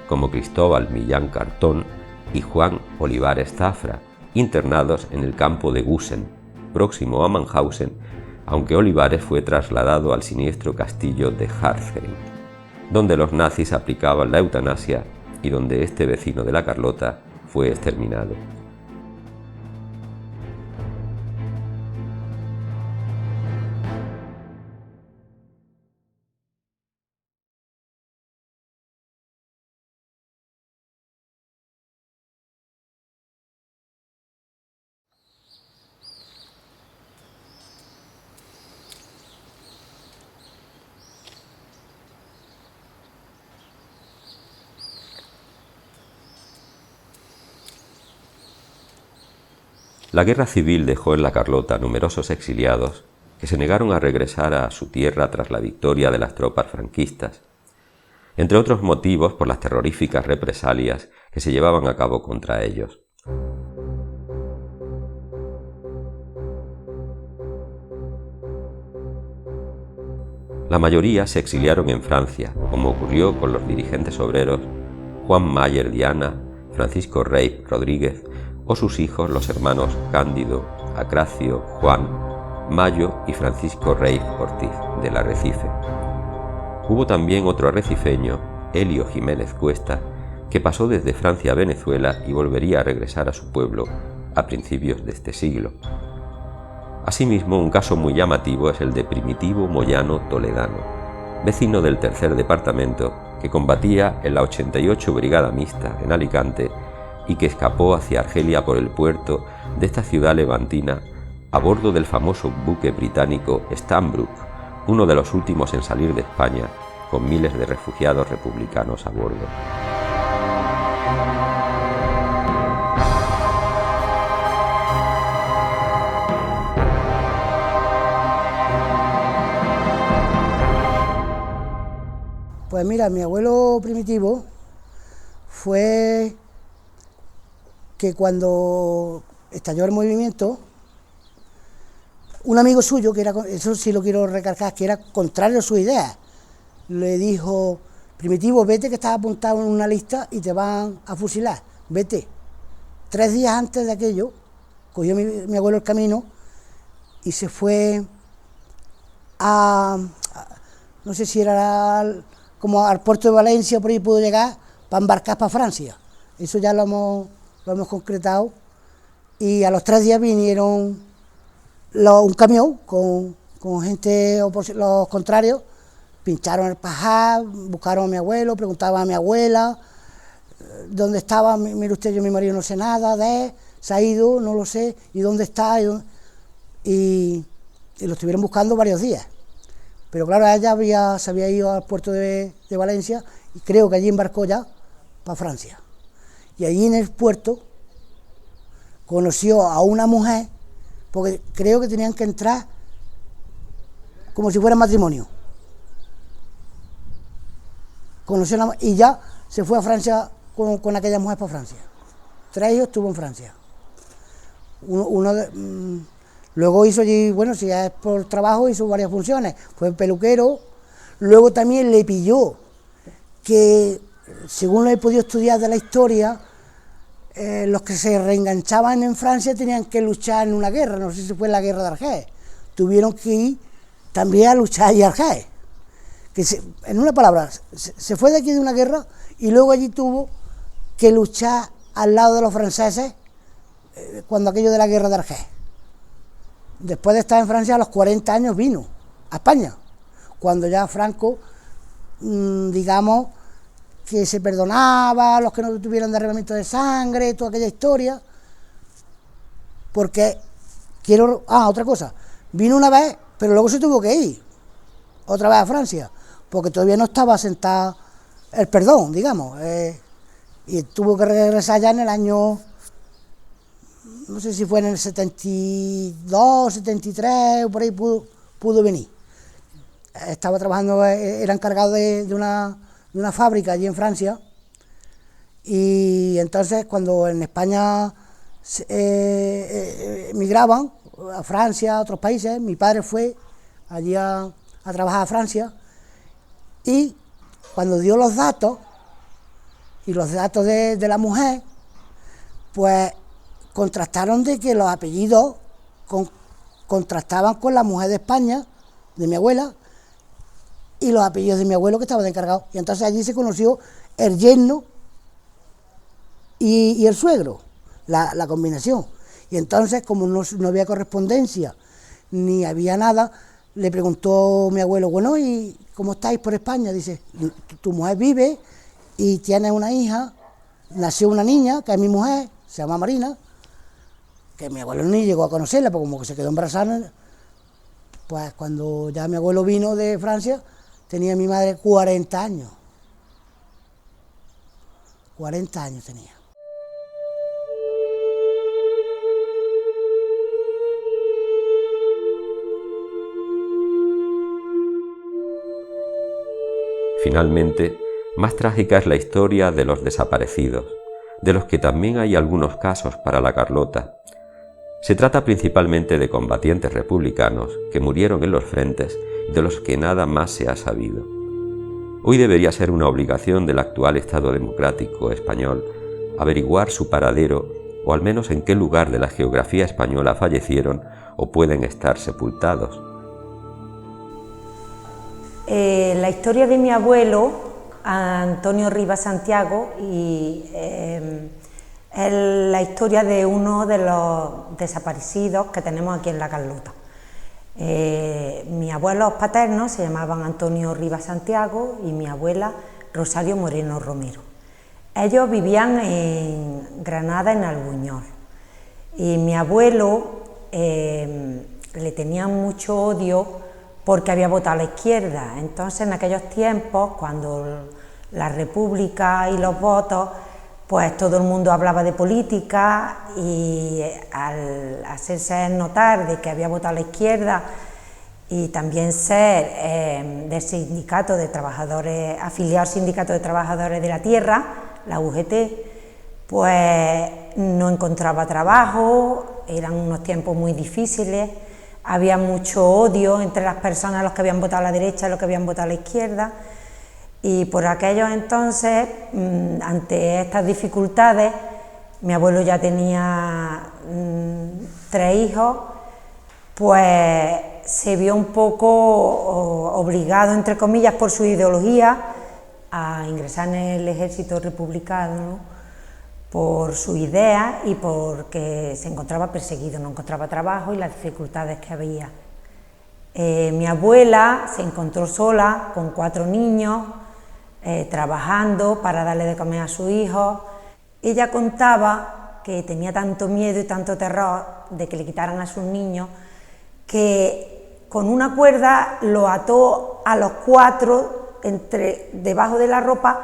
como Cristóbal Millán Cartón y Juan Olivares Zafra, internados en el campo de Gusen, próximo a Mauthausen, aunque Olivares fue trasladado al siniestro castillo de Harzheim, donde los nazis aplicaban la eutanasia y donde este vecino de la Carlota fue exterminado. La guerra civil dejó en la Carlota numerosos exiliados que se negaron a regresar a su tierra tras la victoria de las tropas franquistas, entre otros motivos por las terroríficas represalias que se llevaban a cabo contra ellos. La mayoría se exiliaron en Francia, como ocurrió con los dirigentes obreros Juan Mayer Diana, Francisco Rey Rodríguez, o sus hijos, los hermanos Cándido, Acracio, Juan, Mayo y Francisco Rey Ortiz, del Arrecife. Hubo también otro arrecifeño, Helio Jiménez Cuesta, que pasó desde Francia a Venezuela y volvería a regresar a su pueblo a principios de este siglo. Asimismo, un caso muy llamativo es el de Primitivo Moyano Toledano, vecino del tercer departamento, que combatía en la 88 Brigada Mixta en Alicante y que escapó hacia Argelia por el puerto de esta ciudad levantina a bordo del famoso buque británico Stanbrook, uno de los últimos en salir de España, con miles de refugiados republicanos a bordo. Pues mira, mi abuelo Primitivo fue que cuando estalló el movimiento, un amigo suyo, que era, eso sí lo quiero recalcar, que era contrario a sus ideas, le dijo: Primitivo, vete, que estás apuntado en una lista y te van a fusilar, vete. 3 días antes de aquello, cogió mi abuelo el camino y se fue no sé si era como al puerto de Valencia, por ahí pudo llegar para embarcar para Francia. Eso ya lo hemos concretado, y a los 3 días vinieron un camión con gente, los contrarios, pincharon el pajar, buscaron a mi abuelo, preguntaban a mi abuela dónde estaba. Mire usted, yo mi marido no sé nada de él, se ha ido, no lo sé, y dónde está, y lo estuvieron buscando varios días. Pero claro, ella se había ido al puerto de Valencia, y creo que allí embarcó ya para Francia. Y allí en el puerto conoció a una mujer, porque creo que tenían que entrar como si fuera matrimonio. Conoció y ya se fue a Francia con aquella mujer para Francia. 3 hijos tuvo en Francia. Luego hizo allí, bueno, si ya es por trabajo, hizo varias funciones. Fue peluquero. Luego también le pilló que, según lo he podido estudiar de la historia, los que se reenganchaban en Francia tenían que luchar en una guerra, no sé si fue la guerra de Argel. Tuvieron que ir también a luchar allí a Argel. En una palabra, se fue de aquí de una guerra y luego allí tuvo que luchar al lado de los franceses cuando aquello de la guerra de Argel. Después de estar en Francia, a los 40 años vino a España, cuando ya Franco, digamos, que se perdonaba a los que no tuvieran derramamiento de sangre, toda aquella historia, porque otra cosa, vino una vez, pero luego se tuvo que ir otra vez a Francia, porque todavía no estaba asentado el perdón, digamos, y tuvo que regresar ya en el año, no sé si fue en el 72, 73, o por ahí pudo venir. Estaba trabajando, era encargado de una fábrica allí en Francia, y entonces cuando en España emigraban a Francia, a otros países, mi padre fue allí a trabajar a Francia, y cuando dio los datos, y los datos de la mujer, pues contrastaron de que los apellidos contrastaban con la mujer de España, de mi abuela, y los apellidos de mi abuelo que estaba de encargado. Y entonces allí se conoció el yerno y el suegro, la combinación. Y entonces, como no había correspondencia, ni había nada, le preguntó mi abuelo, bueno, ¿y cómo estáis por España? Dice, tu mujer vive y tiene una hija, nació una niña, que es mi mujer, se llama Marina, que mi abuelo ni llegó a conocerla, porque como que se quedó embarazada. Pues cuando ya mi abuelo vino de Francia, tenía mi madre 40 años. 40 años tenía. Finalmente, más trágica es la historia de los desaparecidos, de los que también hay algunos casos para la Carlota. Se trata principalmente de combatientes republicanos que murieron en los frentes y de los que nada más se ha sabido. Hoy debería ser una obligación del actual Estado democrático español averiguar su paradero o al menos en qué lugar de la geografía española fallecieron o pueden estar sepultados. La historia de mi abuelo, Antonio Rivas Santiago, y es la historia de uno de los desaparecidos que tenemos aquí en la Carlota. Mis abuelos paternos se llamaban Antonio Rivas Santiago y mi abuela Rosario Moreno Romero. Ellos vivían en Granada, en Albuñol, y mi abuelo le tenía mucho odio porque había votado a la izquierda. Entonces, en aquellos tiempos, cuando la República y los votos, pues todo el mundo hablaba de política, y al hacerse notar de que había votado a la izquierda y también ser del sindicato de trabajadores, afiliado al sindicato de trabajadores de la tierra, la UGT, pues no encontraba trabajo, eran unos tiempos muy difíciles, había mucho odio entre las personas, los que habían votado a la derecha y los que habían votado a la izquierda, y por aquellos entonces, ante estas dificultades, mi abuelo ya tenía 3 hijos, pues se vio un poco obligado, entre comillas, por su ideología, a ingresar en el ejército republicano, por su idea y porque se encontraba perseguido, no encontraba trabajo y las dificultades que había. Mi abuela se encontró sola con 4 niños, trabajando para darle de comer a sus hijos. Ella contaba que tenía tanto miedo y tanto terror de que le quitaran a sus niños, que con una cuerda lo ató a los 4 debajo de la ropa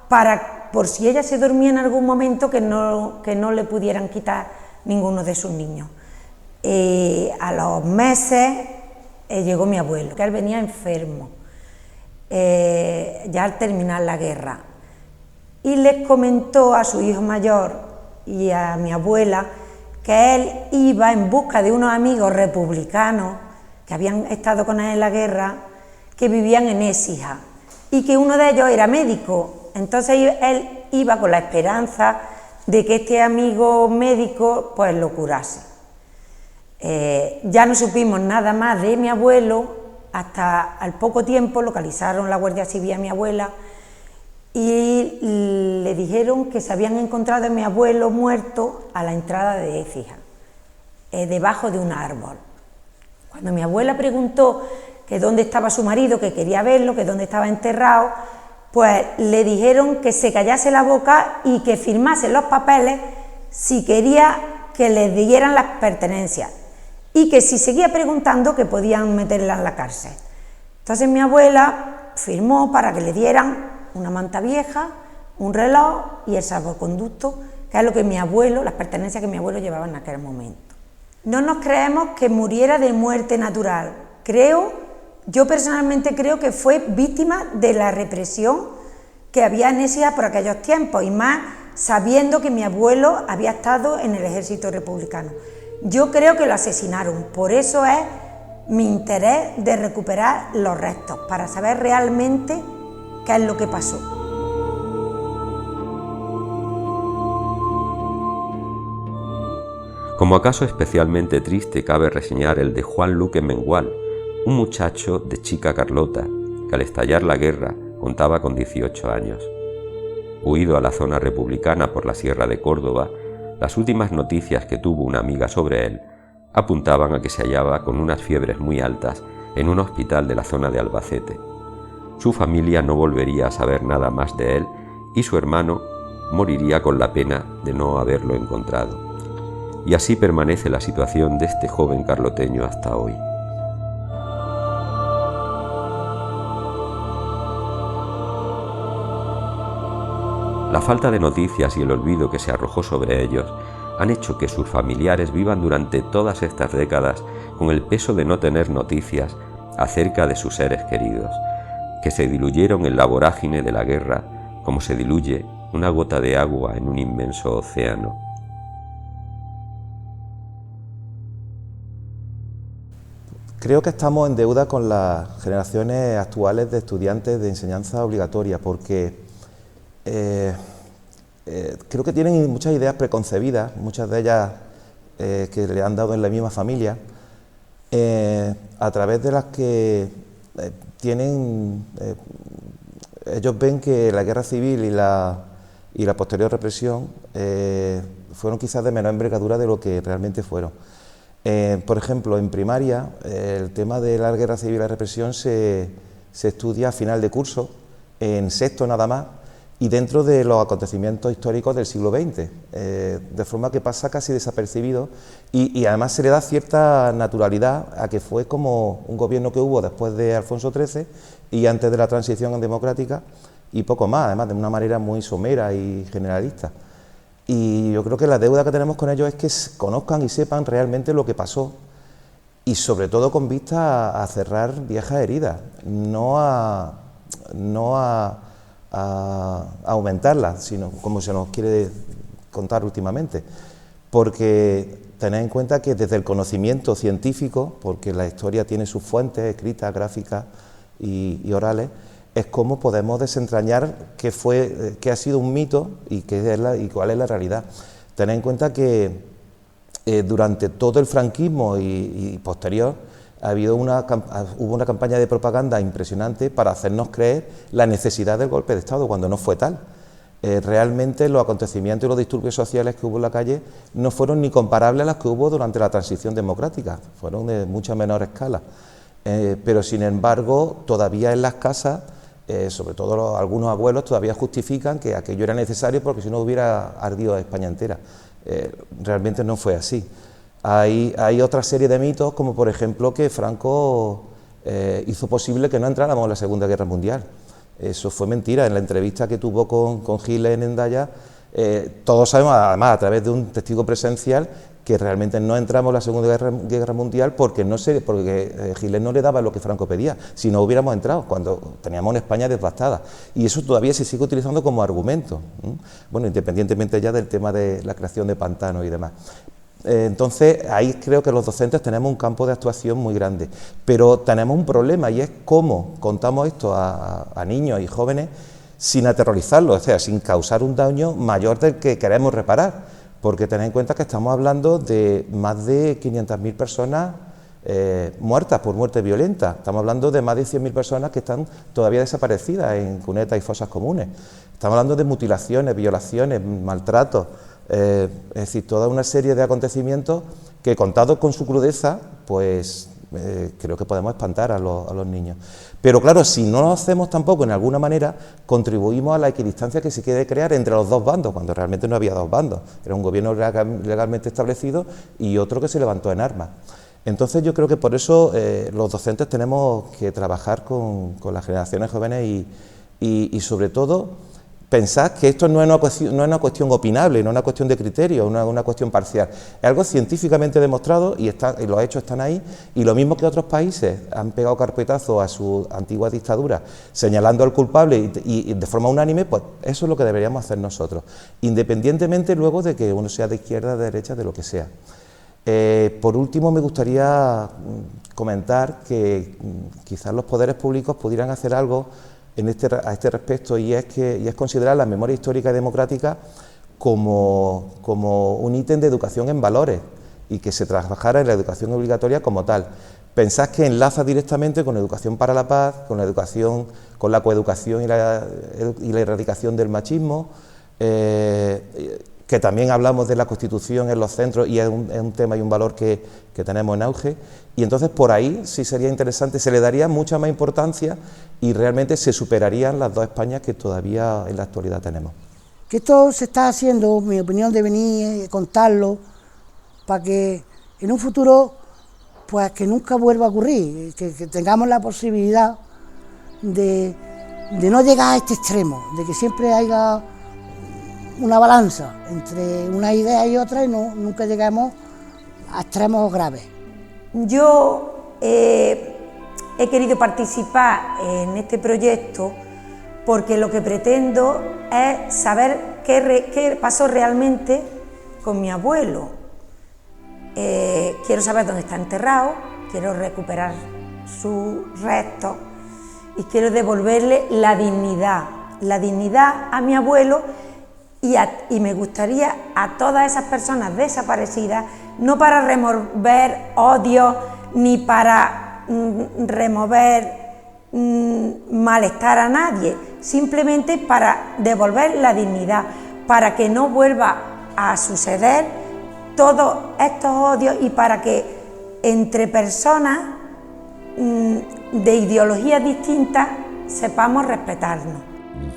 para, por si ella se dormía en algún momento, que no le pudieran quitar ninguno de sus niños. A los meses llegó mi abuelo, que él venía enfermo, ya al terminar la guerra, y les comentó a su hijo mayor y a mi abuela que él iba en busca de unos amigos republicanos que habían estado con él en la guerra, que vivían en Écija, y que uno de ellos era médico. Entonces él iba con la esperanza de que este amigo médico pues lo curase. Ya no supimos nada más de mi abuelo, hasta al poco tiempo localizaron la Guardia Civil a mi abuela y le dijeron que se habían encontrado a mi abuelo muerto a la entrada de Écija, debajo de un árbol. Cuando mi abuela preguntó que dónde estaba su marido, que quería verlo, que dónde estaba enterrado, pues le dijeron que se callase la boca y que firmase los papeles si quería que les dieran las pertenencias, y que si seguía preguntando que podían meterla en la cárcel. Entonces mi abuela firmó para que le dieran una manta vieja, un reloj y el salvoconducto, que es lo que mi abuelo, las pertenencias que mi abuelo llevaba en aquel momento. No nos creemos que muriera de muerte natural. Yo personalmente creo que fue víctima de la represión que había en Écija por aquellos tiempos, y más sabiendo que mi abuelo había estado en el ejército republicano. Yo creo que lo asesinaron, por eso es mi interés de recuperar los restos, para saber realmente qué es lo que pasó. Como acaso especialmente triste cabe reseñar el de Juan Luque Mengual, un muchacho de Chica Carlota, que al estallar la guerra contaba con 18 años. Huido a la zona republicana por la Sierra de Córdoba, las últimas noticias que tuvo una amiga sobre él apuntaban a que se hallaba con unas fiebres muy altas en un hospital de la zona de Albacete. Su familia no volvería a saber nada más de él y su hermano moriría con la pena de no haberlo encontrado. Y así permanece la situación de este joven carloteño hasta hoy. La falta de noticias y el olvido que se arrojó sobre ellos han hecho que sus familiares vivan durante todas estas décadas con el peso de no tener noticias acerca de sus seres queridos, que se diluyeron en la vorágine de la guerra como se diluye una gota de agua en un inmenso océano. Creo que estamos en deuda con las generaciones actuales de estudiantes de enseñanza obligatoria, porque creo que tienen muchas ideas preconcebidas, muchas de ellas que le han dado en la misma familia, a través de las que ellos ven que la guerra civil y la posterior represión fueron quizás de menor envergadura de lo que realmente fueron. Por ejemplo, en primaria, el tema de la guerra civil y la represión se estudia a final de curso, en sexto nada más, y dentro de los acontecimientos históricos del siglo XX, de forma que pasa casi desapercibido y además se le da cierta naturalidad a que fue como un gobierno que hubo después de Alfonso XIII y antes de la transición democrática y poco más, además de una manera muy somera y generalista. Y yo creo que la deuda que tenemos con ellos es que conozcan y sepan realmente lo que pasó y sobre todo con vista a cerrar viejas heridas, no a aumentarlas, sino como se nos quiere contar últimamente, porque tened en cuenta que desde el conocimiento científico, porque la historia tiene sus fuentes escritas, gráficas y orales, es cómo podemos desentrañar qué ha sido un mito y cuál es la realidad. Tened en cuenta que durante todo el franquismo y posterior hubo una campaña de propaganda impresionante para hacernos creer la necesidad del golpe de Estado, cuando no fue tal. Realmente los acontecimientos y los disturbios sociales que hubo en la calle no fueron ni comparables a los que hubo durante la transición democrática, fueron de mucha menor escala. Pero sin embargo, todavía en las casas, sobre todo algunos abuelos, todavía justifican que aquello era necesario porque si no hubiera ardido España entera. realmente no fue así. Hay otra serie de mitos, como por ejemplo que Franco hizo posible que no entráramos en la Segunda Guerra Mundial. Eso fue mentira. En la entrevista que tuvo con Giles en Hendaya, todos sabemos, además a través de un testigo presencial, que realmente no entramos en la Segunda Guerra Mundial porque Giles no le daba lo que Franco pedía, si no hubiéramos entrado, cuando teníamos una España devastada. Y eso todavía se sigue utilizando como argumento, bueno, independientemente ya del tema de la creación de pantanos y demás. Entonces, ahí creo que los docentes tenemos un campo de actuación muy grande, pero tenemos un problema, y es cómo contamos esto a niños y jóvenes sin aterrorizarlos, o sea, sin causar un daño mayor del que queremos reparar. Porque tened en cuenta que estamos hablando de más de 500.000 personas muertas por muerte violenta. Estamos hablando de más de 100.000 personas que están todavía desaparecidas en cunetas y fosas comunes. Estamos hablando de mutilaciones, violaciones, maltratos, es decir, toda una serie de acontecimientos que, contados con su crudeza, pues creo que podemos espantar a los niños. Pero claro, si no lo hacemos tampoco, en alguna manera, contribuimos a la equidistancia que se quiere crear entre los dos bandos, cuando realmente no había dos bandos. Era un gobierno legalmente establecido y otro que se levantó en armas. Entonces yo creo que por eso los docentes tenemos que trabajar con las generaciones jóvenes y sobre todo pensad que esto no es una cuestión opinable, no es una cuestión de criterio, no es una cuestión parcial. Es algo científicamente demostrado y los hechos están ahí, y lo mismo que otros países han pegado carpetazo a su antigua dictadura señalando al culpable y de forma unánime, pues eso es lo que deberíamos hacer nosotros, independientemente luego de que uno sea de izquierda, de derecha, de lo que sea. Por último, me gustaría comentar que quizás los poderes públicos pudieran hacer algo a este respecto, y es considerar la memoria histórica y democrática como un ítem de educación en valores, y que se trabajara en la educación obligatoria como tal. Pensad que enlaza directamente con educación para la paz, con la coeducación y la erradicación del machismo, que también hablamos de la Constitución en los centros, y es un tema y un valor que tenemos en auge, y entonces por ahí sí sería interesante, se le daría mucha más importancia y realmente se superarían las dos Españas que todavía en la actualidad tenemos. Que esto se está haciendo, mi opinión, de venir, contarlo, para que en un futuro, pues que nunca vuelva a ocurrir, que tengamos la posibilidad de no llegar a este extremo, de que siempre haya una balanza entre una idea y otra y nunca lleguemos a extremos graves. Yo he querido participar en este proyecto porque lo que pretendo es saber qué pasó realmente con mi abuelo. Quiero saber dónde está enterrado, quiero recuperar sus restos y quiero devolverle la dignidad a mi abuelo. Y me gustaría a todas esas personas desaparecidas, no para remover odio ni para remover malestar a nadie, simplemente para devolver la dignidad, para que no vuelva a suceder todos estos odios y para que entre personas de ideologías distintas sepamos respetarnos.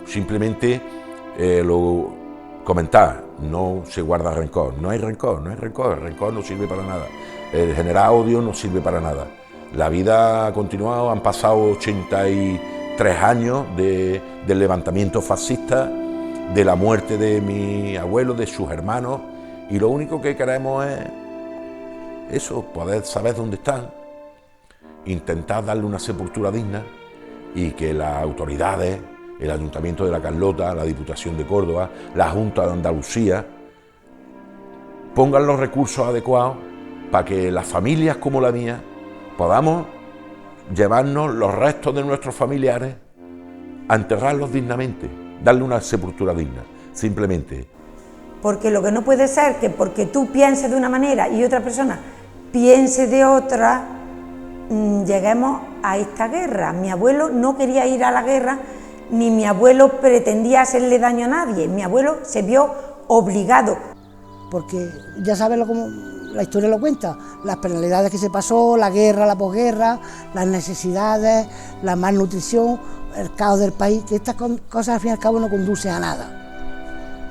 Simplemente comentar, no se guarda rencor, no hay rencor, el rencor no sirve para nada, el generar odio no sirve para nada. La vida ha continuado, han pasado 83 años del levantamiento fascista, de la muerte de mi abuelo, de sus hermanos, y lo único que queremos es eso, poder saber dónde están, intentar darle una sepultura digna y que las autoridades, el Ayuntamiento de La Carlota, la Diputación de Córdoba, la Junta de Andalucía, pongan los recursos adecuados para que las familias como la mía podamos llevarnos los restos de nuestros familiares a enterrarlos dignamente, darle una sepultura digna, simplemente. Porque lo que no puede ser que porque tú pienses de una manera y otra persona piense de otra, lleguemos a esta guerra. Mi abuelo no quería ir a la guerra, ni mi abuelo pretendía hacerle daño a nadie, mi abuelo se vio obligado. Porque ya sabes como la historia lo cuenta, las penalidades que se pasó, la guerra, la posguerra, las necesidades, la malnutrición, el caos del país, que estas cosas al fin y al cabo no conducen a nada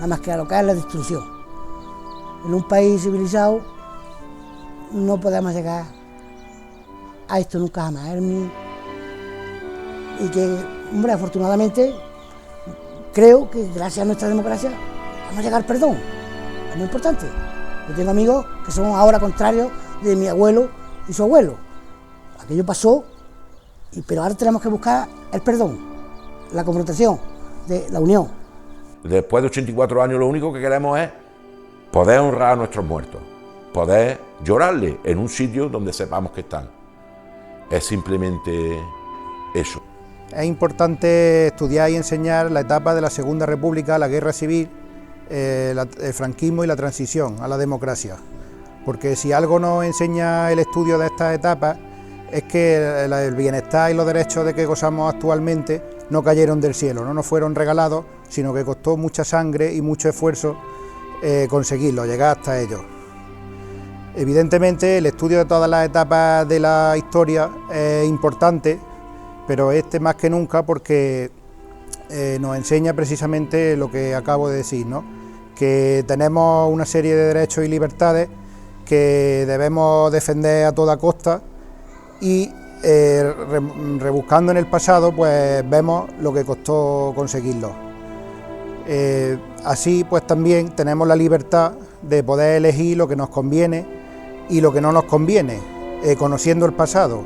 más que a lo que es la destrucción. en un país civilizado no podemos llegar a esto nunca jamás. Y que, hombre, afortunadamente, creo que gracias a nuestra democracia vamos a llegar al perdón. Es muy importante. Yo tengo amigos que son ahora contrarios de mi abuelo y su abuelo. Aquello pasó, pero ahora tenemos que buscar el perdón, la confrontación, la unión. Después de 84 años lo único que queremos es poder honrar a nuestros muertos, poder llorarles en un sitio donde sepamos que están. Es simplemente eso. Es importante estudiar y enseñar la etapa de la Segunda República, la Guerra Civil, el franquismo y la transición a la democracia. Porque si algo nos enseña el estudio de estas etapas es que el bienestar y los derechos de que gozamos actualmente no cayeron del cielo, no nos fueron regalados, sino que costó mucha sangre y mucho esfuerzo conseguirlo, llegar hasta ellos. Evidentemente el estudio de todas las etapas de la historia es importante, pero más que nunca porque nos enseña precisamente lo que acabo de decir, ¿no? Que tenemos una serie de derechos y libertades que debemos defender a toda costa y rebuscando en el pasado pues vemos lo que costó conseguirlo. Así pues también tenemos la libertad de poder elegir lo que nos conviene y lo que no nos conviene, conociendo el pasado.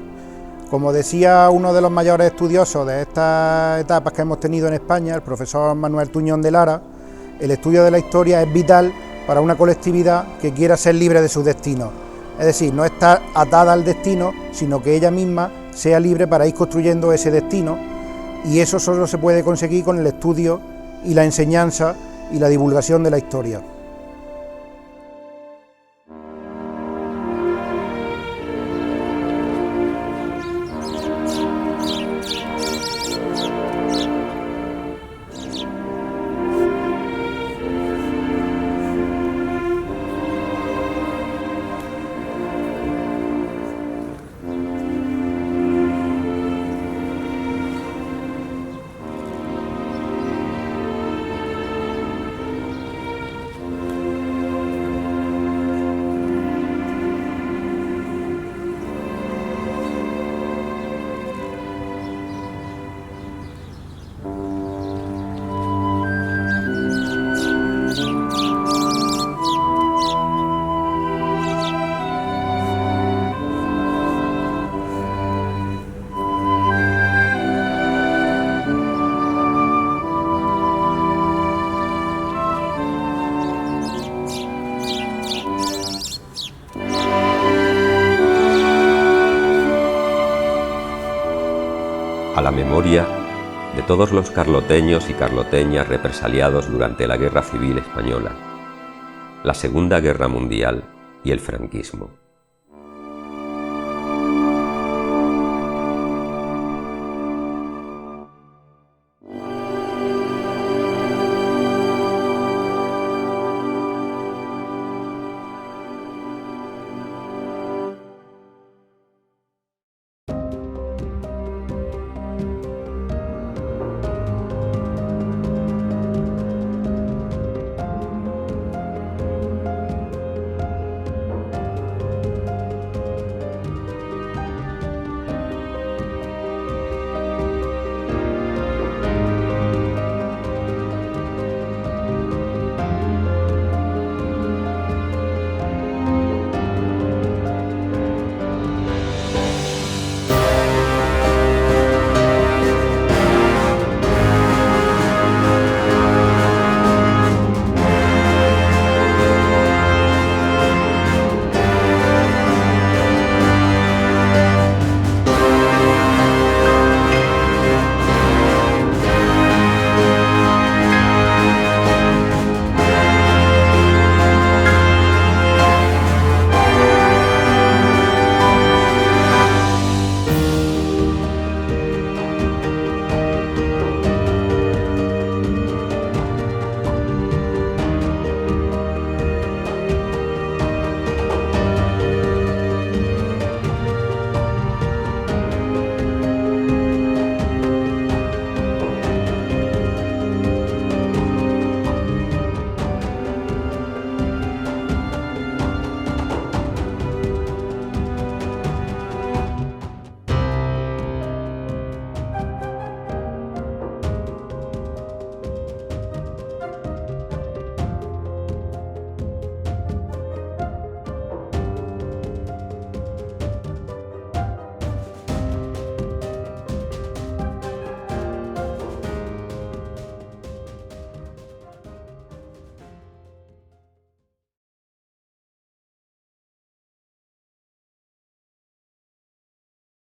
Como decía uno de los mayores estudiosos de estas etapas que hemos tenido en España, el profesor Manuel Tuñón de Lara, el estudio de la historia es vital para una colectividad que quiera ser libre de su destino. Es decir, no estar atada al destino, sino que ella misma sea libre para ir construyendo ese destino, y eso solo se puede conseguir con el estudio y la enseñanza y la divulgación de la historia. A la memoria de todos los carloteños y carloteñas represaliados durante la Guerra Civil Española, la Segunda Guerra Mundial y el franquismo.